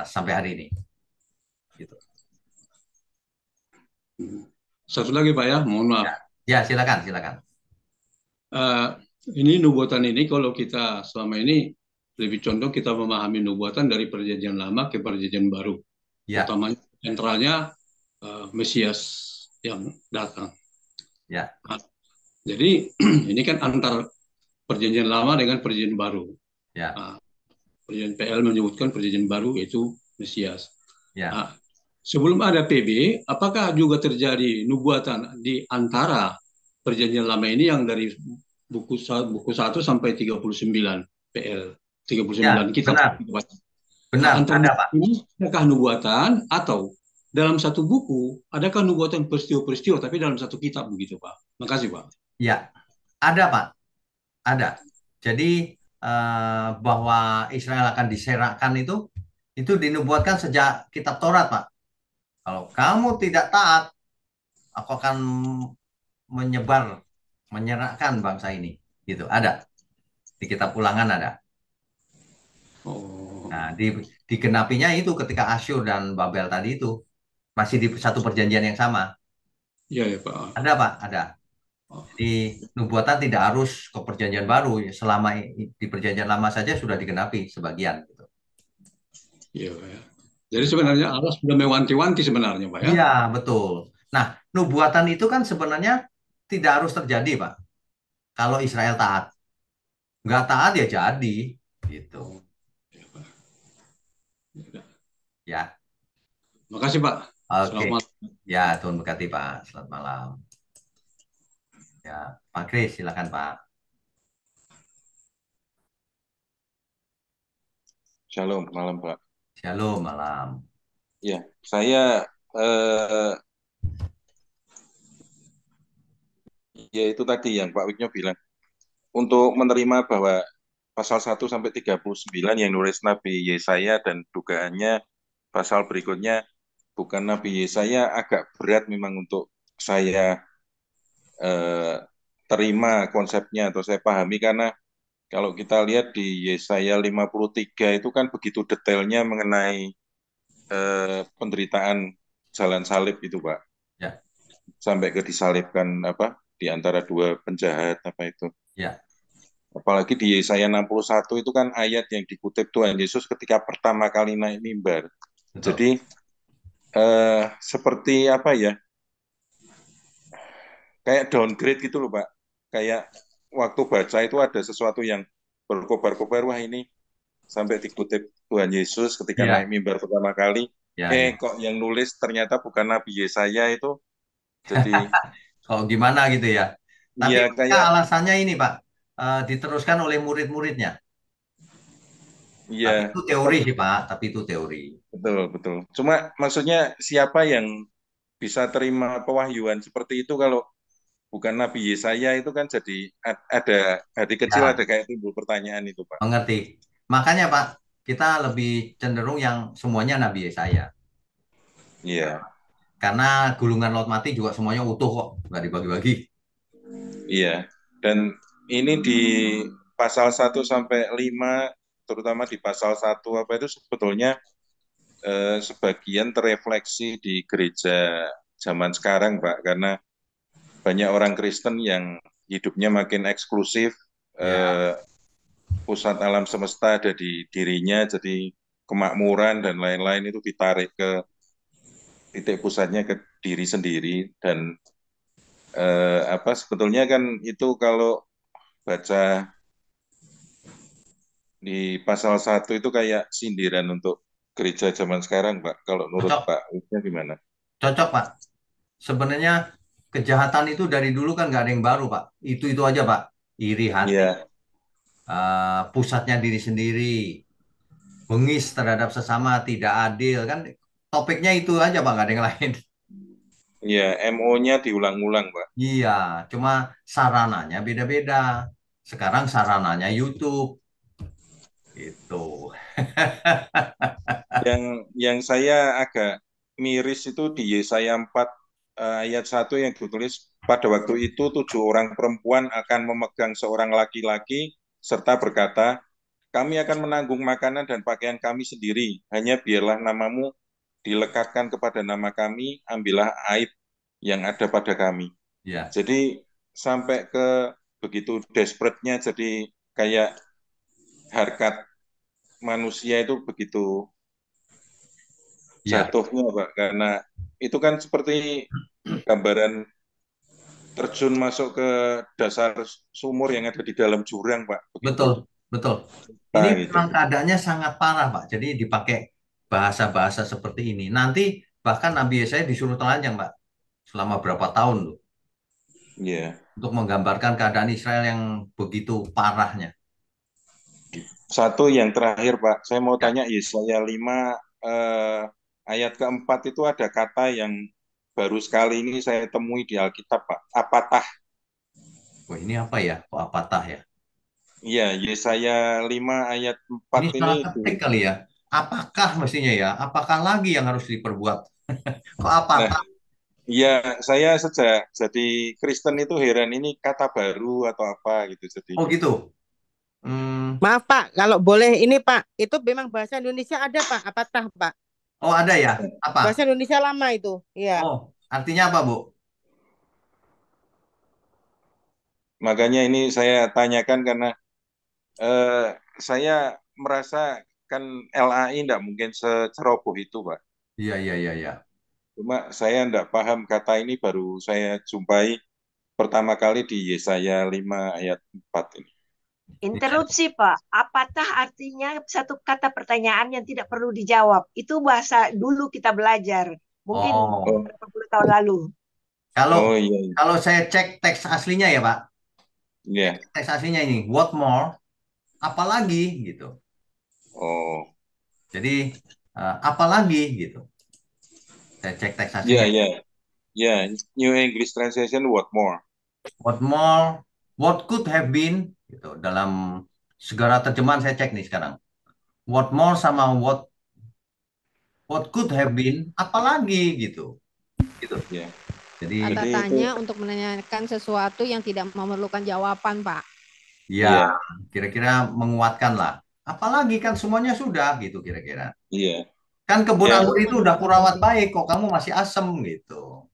sampai hari ini. Gitu. Satu lagi Pak ya, mohon maaf. Ya, ya silakan, silakan. Eh, ini nubuatan ini kalau kita selama ini lebih condong kita memahami nubuatan dari perjanjian lama ke perjanjian baru, Ya, utamanya sentralnya Mesias yang datang. ya, Nah, jadi ini kan antar perjanjian lama dengan perjanjian baru. ya, Nah, perjanjian PL menyebutkan perjanjian baru yaitu Mesias. ya. Nah, sebelum ada PB, apakah juga terjadi nubuatan di antara perjanjian lama ini yang dari buku 1 sampai 39 PL, 39 Ya, kitab. benar. Nah, Benar, antara ada, Pak. ini adakah nubuatan atau dalam satu buku adakah nubuatan peristiwa-peristiwa tapi dalam satu kitab begitu, Pak? Makasih, Pak. Ya, ada, Pak. Ada. Jadi bahwa Israel akan diserahkan itu dinubuatkan sejak kitab Taurat, Pak. Kalau kamu tidak taat, aku akan menyebar, menyerahkan bangsa ini. Gitu, ada. Di kitab Ulangan ada. Oh, Nah, digenapinya itu ketika Asyur dan Babel tadi itu masih di satu perjanjian yang sama. iya ya, Pak. Ada, Pak, ada. Oh, Di nubuatan tidak harus ke perjanjian baru, selama di perjanjian lama saja sudah digenapi sebagian gitu. iya, Pak ya. Jadi Gitu, Pak. sebenarnya Allah sudah mewanti-wanti sebenarnya, Pak ya. Iya, betul. Nah, nubuatan itu kan sebenarnya tidak harus terjadi, Pak. Kalau Israel taat. Nggak taat ya jadi. Gitu. Oh, iya, Pak. Ya. Ya, Makasih, Pak. oke. Selamat malam. Ya, Tuhan berkati, Pak. Selamat malam. Ya, Pak Kris, silakan Pak. Shalom, malam Pak. Shalom malam. Ya, saya eh, ya itu tadi yang Pak Wigno bilang untuk menerima bahwa pasal 1 sampai 39 yang nulis Nabi Yesaya dan dugaannya pasal berikutnya bukan Nabi Yesaya agak berat memang untuk saya eh, terima konsepnya atau saya pahami karena kalau kita lihat di Yesaya 53 itu kan begitu detailnya mengenai penderitaan jalan salib itu Pak. Ya, Sampai ke disalibkan apa di antara dua penjahat apa itu. ya, Apalagi di Yesaya 61 itu kan ayat yang dikutip Tuhan Yesus ketika pertama kali naik mimbar. betul. Jadi seperti apa ya? Kayak downgrade gitu loh, Pak. Kayak waktu baca itu ada sesuatu yang berkobar-kobar, wah ini sampai dikutip Tuhan Yesus ketika naik Ya, mimbar pertama kali. ya, ya. Kok yang nulis ternyata bukan Nabi Yesaya itu. Jadi Oh, gimana gitu ya. Tapi ya mereka kayak alasannya ini, Pak, diteruskan oleh murid-muridnya. Tapi ya itu teori sih, Pak. Tapi itu teori. betul, betul. Cuma maksudnya siapa yang bisa terima pewahyuan seperti itu kalau bukan Nabi Yesaya itu kan jadi ada hati kecil ada Ya, kayak timbul pertanyaan itu Pak. mengerti. Makanya, Pak, kita lebih cenderung yang semuanya Nabi Yesaya. Iya, Karena gulungan laut mati juga semuanya utuh kok, nggak dibagi-bagi. iya. Dan ini di pasal 1 sampai 5 terutama di pasal 1 apa itu sebetulnya sebagian terefleksi di gereja zaman sekarang Pak karena banyak orang Kristen yang hidupnya makin eksklusif Ya, eh, pusat alam semesta ada di dirinya, jadi kemakmuran dan lain-lain itu ditarik ke titik pusatnya ke diri sendiri dan apa sebetulnya kan itu kalau baca di pasal 1 itu kayak sindiran untuk gereja zaman sekarang, Pak. Kalau menurut cocok, Pak Wisnya gimana? cocok, Pak. Sebenarnya kejahatan itu dari dulu kan nggak ada yang baru, Pak. Itu aja, Pak. Iri hati, Iya, pusatnya diri sendiri, bengis terhadap sesama, tidak adil kan. Topiknya itu aja, Pak. Nggak ada yang lain. iya, MO-nya diulang-ulang, Pak. Iya, cuma sarananya beda-beda. Sekarang sarananya YouTube, itu. Yang saya agak miris itu di Yesaya 4 ayat 1 yang ditulis pada waktu itu 7 orang perempuan akan memegang seorang laki-laki serta berkata, kami akan menanggung makanan dan pakaian kami sendiri, hanya biarlah namamu dilekatkan kepada nama kami, ambillah aib yang ada pada kami. Ya, Jadi sampai ke begitu desperate-nya jadi kayak harkat manusia itu begitu ya, jatuhnya Pak karena itu kan seperti gambaran terjun masuk ke dasar sumur yang ada di dalam jurang Pak betul, begitu betul. Ini nah gitu. memang keadaannya sangat parah, Pak. Jadi dipakai bahasa-bahasa seperti ini. Nanti bahkan Nabi Yesaya disuruh telanjang, Pak. Selama berapa tahun loh. Ya, Untuk menggambarkan keadaan Israel yang begitu parahnya. satu yang terakhir Pak saya mau Ya. tanya Yesaya 5 ayat 4 itu ada kata yang baru sekali ini saya temui di Alkitab Pak apatah. Wah, ini apa ya? Kok apatah ya? Iya, Yesaya 5 ayat 4 Ini ini salah ketik kali ya. Apakah mestinya ya? Apakah lagi yang harus diperbuat? Kok nah apakah? iya saya sejak jadi Kristen itu heran ini kata baru atau apa gitu jadi Oh gitu. Hmm. Maaf Pak, kalau boleh ini Pak, itu memang bahasa Indonesia ada Pak, apatah Pak. Oh ada ya? Bahasa Apa? Indonesia lama itu. Iya. Oh, artinya apa, Bu? makanya ini saya tanyakan karena eh, saya merasa kan LAI tidak mungkin seceroboh itu Pak. Iya, iya, iya, iya. Cuma saya tidak paham kata ini baru saya jumpai pertama kali di Yesaya 5 ayat 4 ini. Ini Interupsi, Pak. Apatah artinya satu kata pertanyaan yang tidak perlu dijawab? Itu bahasa dulu kita belajar. Mungkin oh, Oh, beberapa puluh tahun lalu. Kalau Oh iya, iya. kalau saya cek teks aslinya ya Pak, Iya. teks aslinya ini what more, apalagi gitu. Oh, Jadi apalagi gitu. Saya cek teks iya, aslinya. iya. Iya, New English Translation what more? What more, what could have been gitu. Dalam segala terjemahan saya cek nih sekarang. What more sama what could have been, apalagi gitu. Gitu. Iya. Jadi Tanda Jadi itu, tanya untuk menanyakan sesuatu yang tidak memerlukan jawaban, Pak. ya iya, kira-kira menguatkan lah. Apalagi kan semuanya sudah gitu kira-kira. iya, Kan kebun ya, anggur itu udah kurawat baik kok kamu masih asem gitu.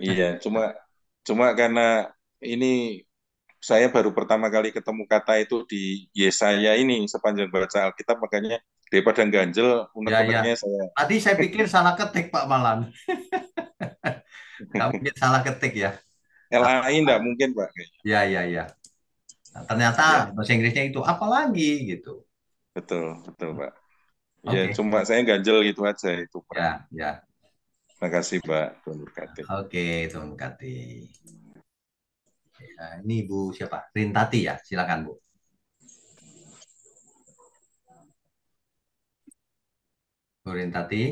iya. Cuma karena ini saya baru pertama kali ketemu kata itu di Yesaya ini sepanjang baca Alkitab, makanya daripada ganjel, Ya ya. unek-uneknya saya. Tadi saya pikir salah ketik Pak Malan. Nggak mungkin salah ketik ya. LAI enggak mungkin, Pak. Ya ya ya. Nah, ternyata Ya, bahasa Inggrisnya itu apalagi gitu. betul, betul, Pak. Ya, Oke. cuma saya ganjel gitu aja itu, Pak. Ya ya. Makasih, Pak. Tuhan berkati. Oke, Tuhan Kati. Ya, ini Bu siapa? Rintati ya, silakan Bu. Bu Rintati,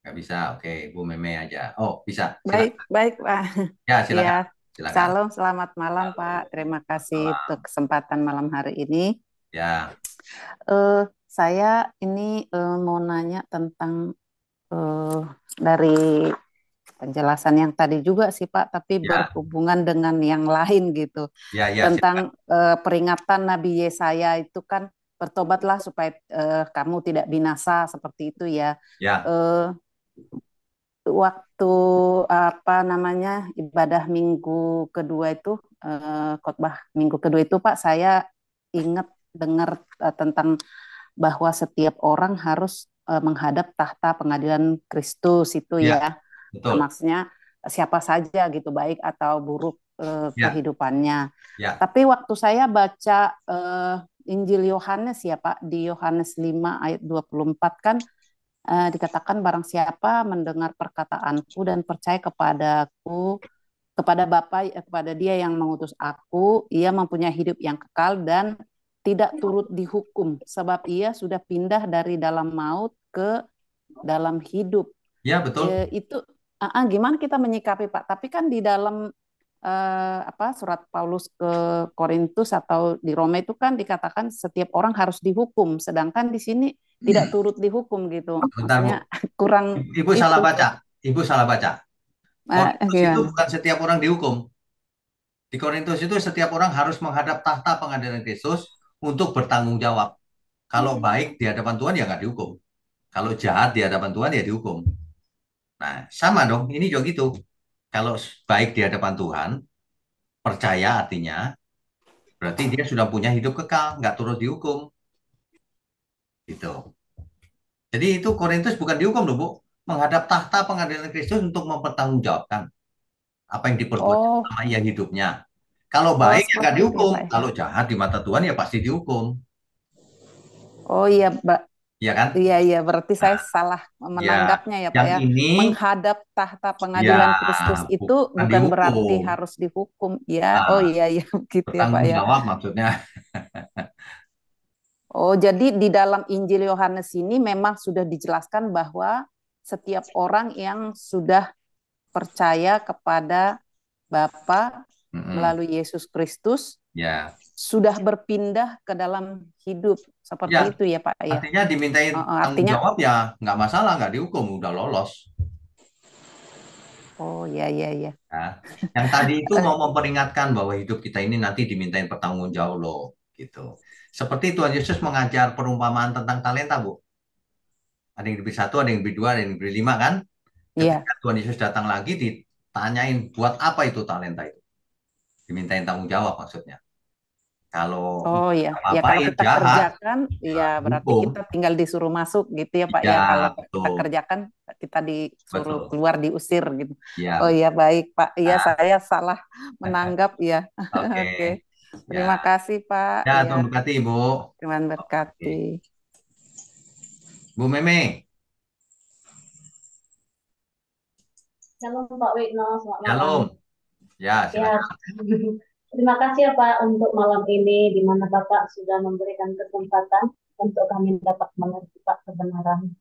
nggak bisa. Oke, Bu Meme aja. Oh, bisa. Baik, Silakan. baik, Pak. Ya, silakan. Ya, Silakan. salam, selamat malam, Halo, Pak. Terima kasih untuk malam. kesempatan malam hari ini. Ya, Saya ini mau nanya tentang dari penjelasan yang tadi juga sih, Pak, tapi ya, berhubungan dengan yang lain gitu. ya, ya, silakan. Tentang peringatan Nabi Yesaya itu kan bertobatlah supaya kamu tidak binasa seperti itu ya. Ya, Eh, Waktu apa namanya ibadah minggu kedua itu khotbah minggu kedua itu Pak, saya ingat dengar tentang bahwa setiap orang harus menghadap tahta pengadilan Kristus itu ya, ya. betul. Maksudnya siapa saja gitu, baik atau buruk Ya, kehidupannya. ya, Tapi waktu saya baca Injil Yohanes ya Pak, di Yohanes 5 ayat 24 kan dikatakan barang siapa mendengar perkataanku dan percaya kepadaku, kepada Bapa, kepada Dia yang mengutus aku, ia mempunyai hidup yang kekal dan tidak turut dihukum, sebab ia sudah pindah dari dalam maut ke dalam hidup. ya, betul. Itu gimana kita menyikapi Pak? Tapi kan di dalam surat Paulus ke Korintus atau di Roma itu kan dikatakan setiap orang harus dihukum, sedangkan di sini tidak turut dihukum gitu. Bentar, Bu. Maksudnya kurang Ibu salah itu. baca. Ibu salah baca. Korintus itu Gimana? bukan setiap orang dihukum. Di Korintus itu setiap orang harus menghadap tahta pengadilan Kristus untuk bertanggung jawab. Kalau baik di hadapan Tuhan ya nggak dihukum. Kalau jahat di hadapan Tuhan ya dihukum. Nah, sama dong. Ini juga gitu. Kalau baik di hadapan Tuhan, percaya artinya berarti dia sudah punya hidup kekal, nggak turut dihukum. Gitu. Jadi itu Korintus bukan dihukum loh, Bu. Menghadap tahta pengadilan Kristus untuk mempertanggungjawabkan apa yang diperbuat Oh, sama ia hidupnya. Kalau oh baik ya nggak seperti itu ya dihukum. Pak ya. Kalau jahat di mata Tuhan ya pasti dihukum. Oh iya, Iya kan? iya berarti saya Nah, salah ya, menanggapnya ya Pak yang ya. ini Menghadap tahta ya pengadilan Kristus itu bukan bukan berarti dihukum. harus dihukum. Ya, oh Nah, iya begitu ya Pak bertanggung ya. jawab maksudnya. Oh, jadi di dalam Injil Yohanes ini memang sudah dijelaskan bahwa setiap orang yang sudah percaya kepada Bapa Mm-mm. melalui Yesus Kristus Ya, sudah berpindah ke dalam hidup ya. seperti itu ya Pak ya. Artinya dimintain tanggung Artinya, jawab ya nggak masalah, nggak dihukum, udah lolos. oh ya. Nah, yang tadi itu mau memperingatkan bahwa hidup kita ini nanti dimintain pertanggung jawab loh, gitu. Seperti Tuhan Yesus mengajar perumpamaan tentang talenta, Bu. Ada yang diberi satu, ada yang diberi dua, ada yang diberi lima kan? Iya. Ketika Tuhan Yesus datang lagi, ditanyain buat apa itu talenta itu? Dimintain tanggung jawab maksudnya. Kalau Oh ya, ya kalau apa-apain kita jahat, kerjakan, ya ya berarti dihukum. kita tinggal disuruh masuk gitu ya Pak Ya, ya. Kalau kita betul, kerjakan, kita disuruh betul. keluar, diusir gitu. Ya, Oh betul. ya baik Pak, iya Nah, saya salah menanggap ya. oke. Oke, Ya, terima kasih Pak. ya Tuhan Ya, berkati, Bu. Tuhan Oke. berkati. Bu Meme, Shalom Pak Wigno, selamat malam. Shalom. Ya, Ya, silakan. terima kasih ya Pak untuk malam ini di mana Bapak sudah memberikan kesempatan untuk kami dapat mengerti Pak kebenaran.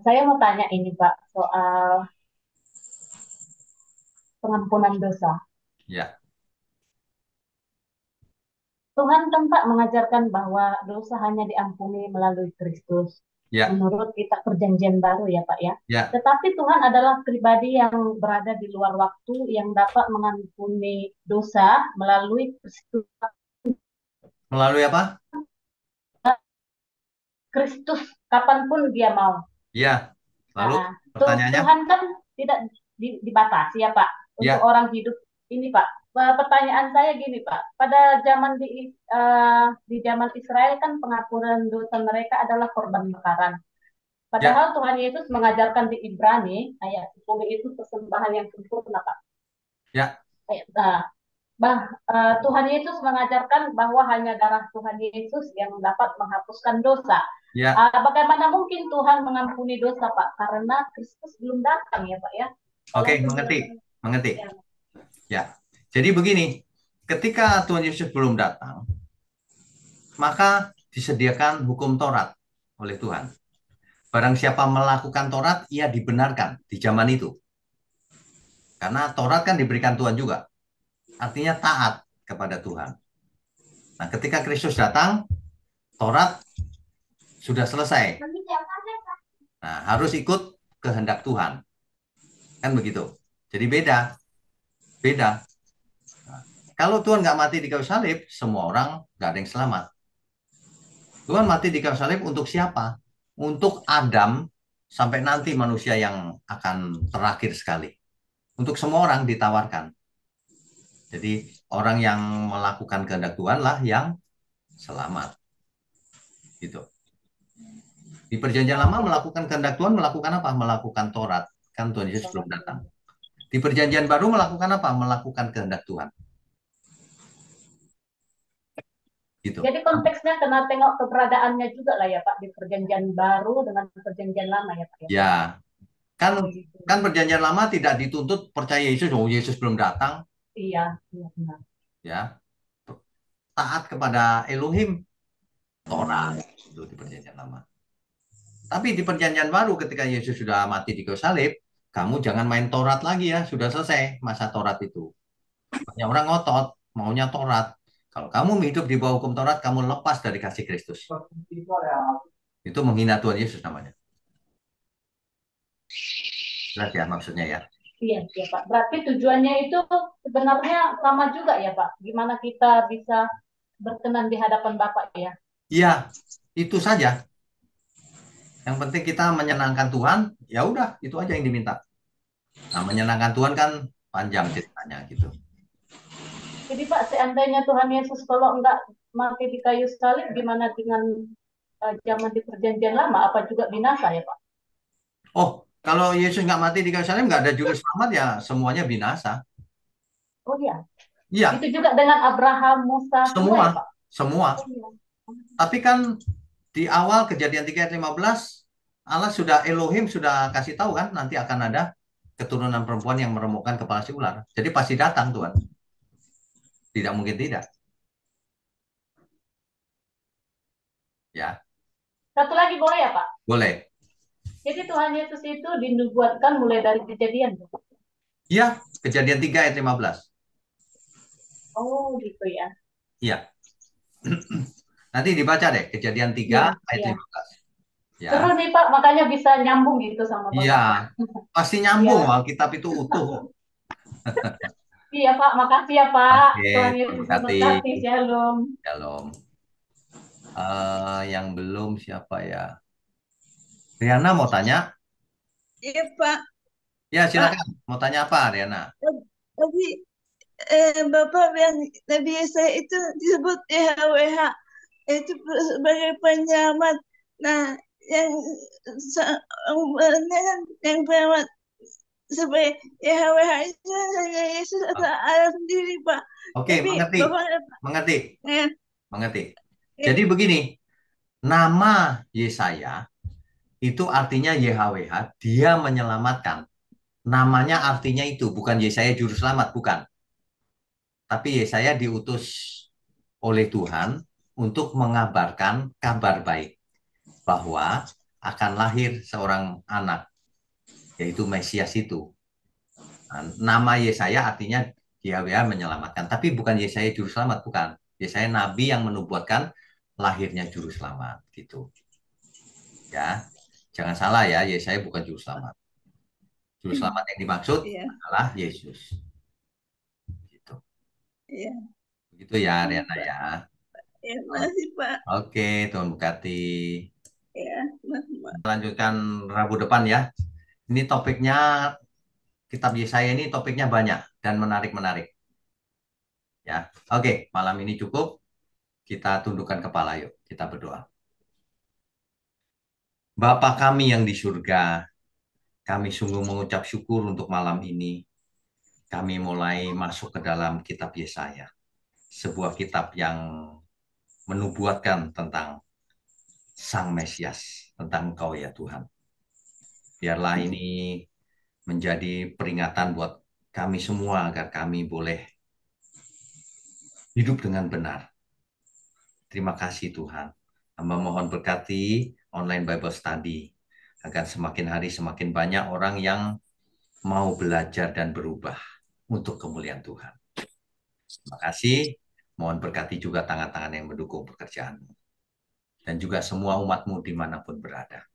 Saya mau tanya ini Pak soal pengampunan dosa. Ya, Tuhan kan Pak mengajarkan bahwa dosa hanya diampuni melalui Kristus. ya, Menurut kita perjanjian baru ya Pak ya. ya, Tetapi Tuhan adalah pribadi yang berada di luar waktu yang dapat mengampuni dosa melalui Kristus. melalui apa? Kristus kapanpun dia mau. Ya, lalu Nah, pertanyaannya? Tuhan kan tidak dibatasi ya Pak untuk Ya, orang hidup ini Pak. Pertanyaan saya gini Pak, pada zaman di zaman Israel kan pengampunan dosa mereka adalah korban bakaran. ya, Padahal Tuhan Yesus mengajarkan di Ibrani ayat 10 itu persembahan yang sempurna Pak. ya, Tuhan Yesus mengajarkan bahwa hanya darah Tuhan Yesus yang dapat menghapuskan dosa. ya. Bagaimana mungkin Tuhan mengampuni dosa, Pak? Karena Kristus belum datang ya, Pak ya. Oke, Walaupun mengerti, mengerti. ya, Ya, jadi begini, ketika Tuhan Yesus belum datang, maka disediakan hukum Taurat oleh Tuhan. Barang siapa melakukan Taurat, ia dibenarkan di zaman itu. Karena Taurat kan diberikan Tuhan juga. Artinya taat kepada Tuhan. Nah, ketika Kristus datang, Taurat sudah selesai. Nah, harus ikut kehendak Tuhan. Kan begitu. Jadi beda. Beda. Nah, kalau Tuhan nggak mati di kayu salib, semua orang nggak ada yang selamat. Tuhan mati di kayu salib untuk siapa? Untuk Adam sampai nanti manusia yang akan terakhir sekali. Untuk semua orang ditawarkan. Jadi orang yang melakukan kehendak Tuhan lah yang selamat. Gitu. Di perjanjian lama melakukan kehendak Tuhan melakukan apa? Melakukan Taurat. Kan Tuhan Yesus belum datang. Di perjanjian baru melakukan apa? Melakukan kehendak Tuhan. Gitu. Jadi konteksnya kena tengok keberadaannya juga lah ya Pak di perjanjian baru dengan perjanjian lama ya Pak ya. Ya, kan Gitu. kan perjanjian lama tidak dituntut percaya Yesus. Oh, Yesus belum datang. Iya, benar. Ya, taat kepada Elohim, Taurat itu di perjanjian lama. Tapi di perjanjian baru ketika Yesus sudah mati di kayu salib, kamu jangan main Taurat lagi ya, sudah selesai masa Taurat itu. Banyak orang ngotot, maunya Taurat. Kalau kamu hidup di bawah hukum Taurat, kamu lepas dari kasih Kristus. Itu menghina Tuhan Yesus namanya. Jelas ya maksudnya ya? Iya, ya Pak. Berarti tujuannya itu sebenarnya sama juga ya Pak. Gimana kita bisa berkenan di hadapan Bapak ya? Iya, itu saja. Yang penting kita menyenangkan Tuhan, ya udah, itu aja yang diminta. Nah, menyenangkan Tuhan kan panjang ceritanya gitu. Jadi Pak, seandainya Tuhan Yesus kalau enggak mati di kayu salib, gimana dengan zaman di perjanjian lama? Apa juga binasa ya Pak? Oh, kalau Yesus nggak mati di kayu salib, nggak ada juru selamat ya, semuanya binasa. Oh iya. Iya, Itu juga dengan Abraham, Musa, semua ya Pak? semua. Oh, iya. Tapi kan di awal Kejadian 3 ayat 15, Allah sudah, Elohim sudah kasih tahu kan, nanti akan ada keturunan perempuan yang meremukkan kepala si ular. Jadi pasti datang Tuhan. Tidak mungkin tidak. Ya, Satu lagi boleh ya Pak? boleh. Jadi Tuhan Yesus itu dinubuatkan mulai dari kejadian. Iya, Kejadian 3 ayat 15. Oh gitu ya. Iya. Nanti dibaca deh, Kejadian 3 Iya, ayat iya. 15. Ya. Seru nih Pak, makanya bisa nyambung gitu sama Bapak. Iya, pasti nyambung. Iya. Alkitab itu utuh. Iya Pak, makasih ya Pak. Oke, Tuhan Yesus terima kasih. memberkati. Shalom. Shalom. Yang belum siapa ya? Riana mau tanya? Iya Pak, Ya, Pak. silakan. Mau tanya apa, Riana? Tadi Bapak bilang Nabi Yesaya itu disebut YHWH, itu sebagai penyelamat. Nah, yang yang penyelamat sebagai YHWH itu hanya Yesus atau Allah sendiri, Pak. Oke, Tapi mengerti. Bapak Mengerti. ya, Mengerti. ya. Jadi begini, nama Yesaya itu artinya YHWH, dia menyelamatkan. Namanya artinya itu, bukan Yesaya juru selamat, bukan. Tapi Yesaya diutus oleh Tuhan untuk mengabarkan kabar baik bahwa akan lahir seorang anak, yaitu Mesias itu. Nah, nama Yesaya artinya YHWH menyelamatkan, tapi bukan Yesaya juru selamat, bukan. Yesaya nabi yang menubuatkan lahirnya juru selamat, gitu. Ya, jangan salah ya, Yesaya bukan juru selamat. Juru selamat yang dimaksud Iya, adalah Yesus. Gitu. iya, Begitu ya, iya, Ariana Pak. ya. Ya, makasih, Pak. Oke, Tuhan berkati. Ya, Mas. Lanjutkan Rabu depan ya. Ini topiknya, kitab Yesaya ini topiknya banyak dan menarik-menarik. Ya, oke, malam ini cukup. Kita tundukkan kepala, yuk. Kita berdoa. Bapa kami yang di surga, kami sungguh mengucap syukur untuk malam ini. Kami mulai masuk ke dalam kitab Yesaya. Sebuah kitab yang menubuatkan tentang Sang Mesias, tentang Engkau ya Tuhan. Biarlah ini menjadi peringatan buat kami semua agar kami boleh hidup dengan benar. Terima kasih Tuhan. Hamba mohon berkati online Bible Study agar semakin hari semakin banyak orang yang mau belajar dan berubah untuk kemuliaan Tuhan. Terima kasih. Mohon berkati juga tangan-tangan yang mendukung pekerjaanmu. Dan juga semua umatmu dimanapun berada.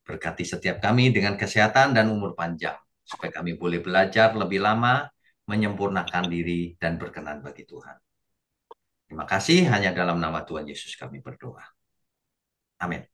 Berkati setiap kami dengan kesehatan dan umur panjang. Supaya kami boleh belajar lebih lama, menyempurnakan diri, dan berkenan bagi Tuhan. Terima kasih. Hanya dalam nama Tuhan Yesus kami berdoa. Amin.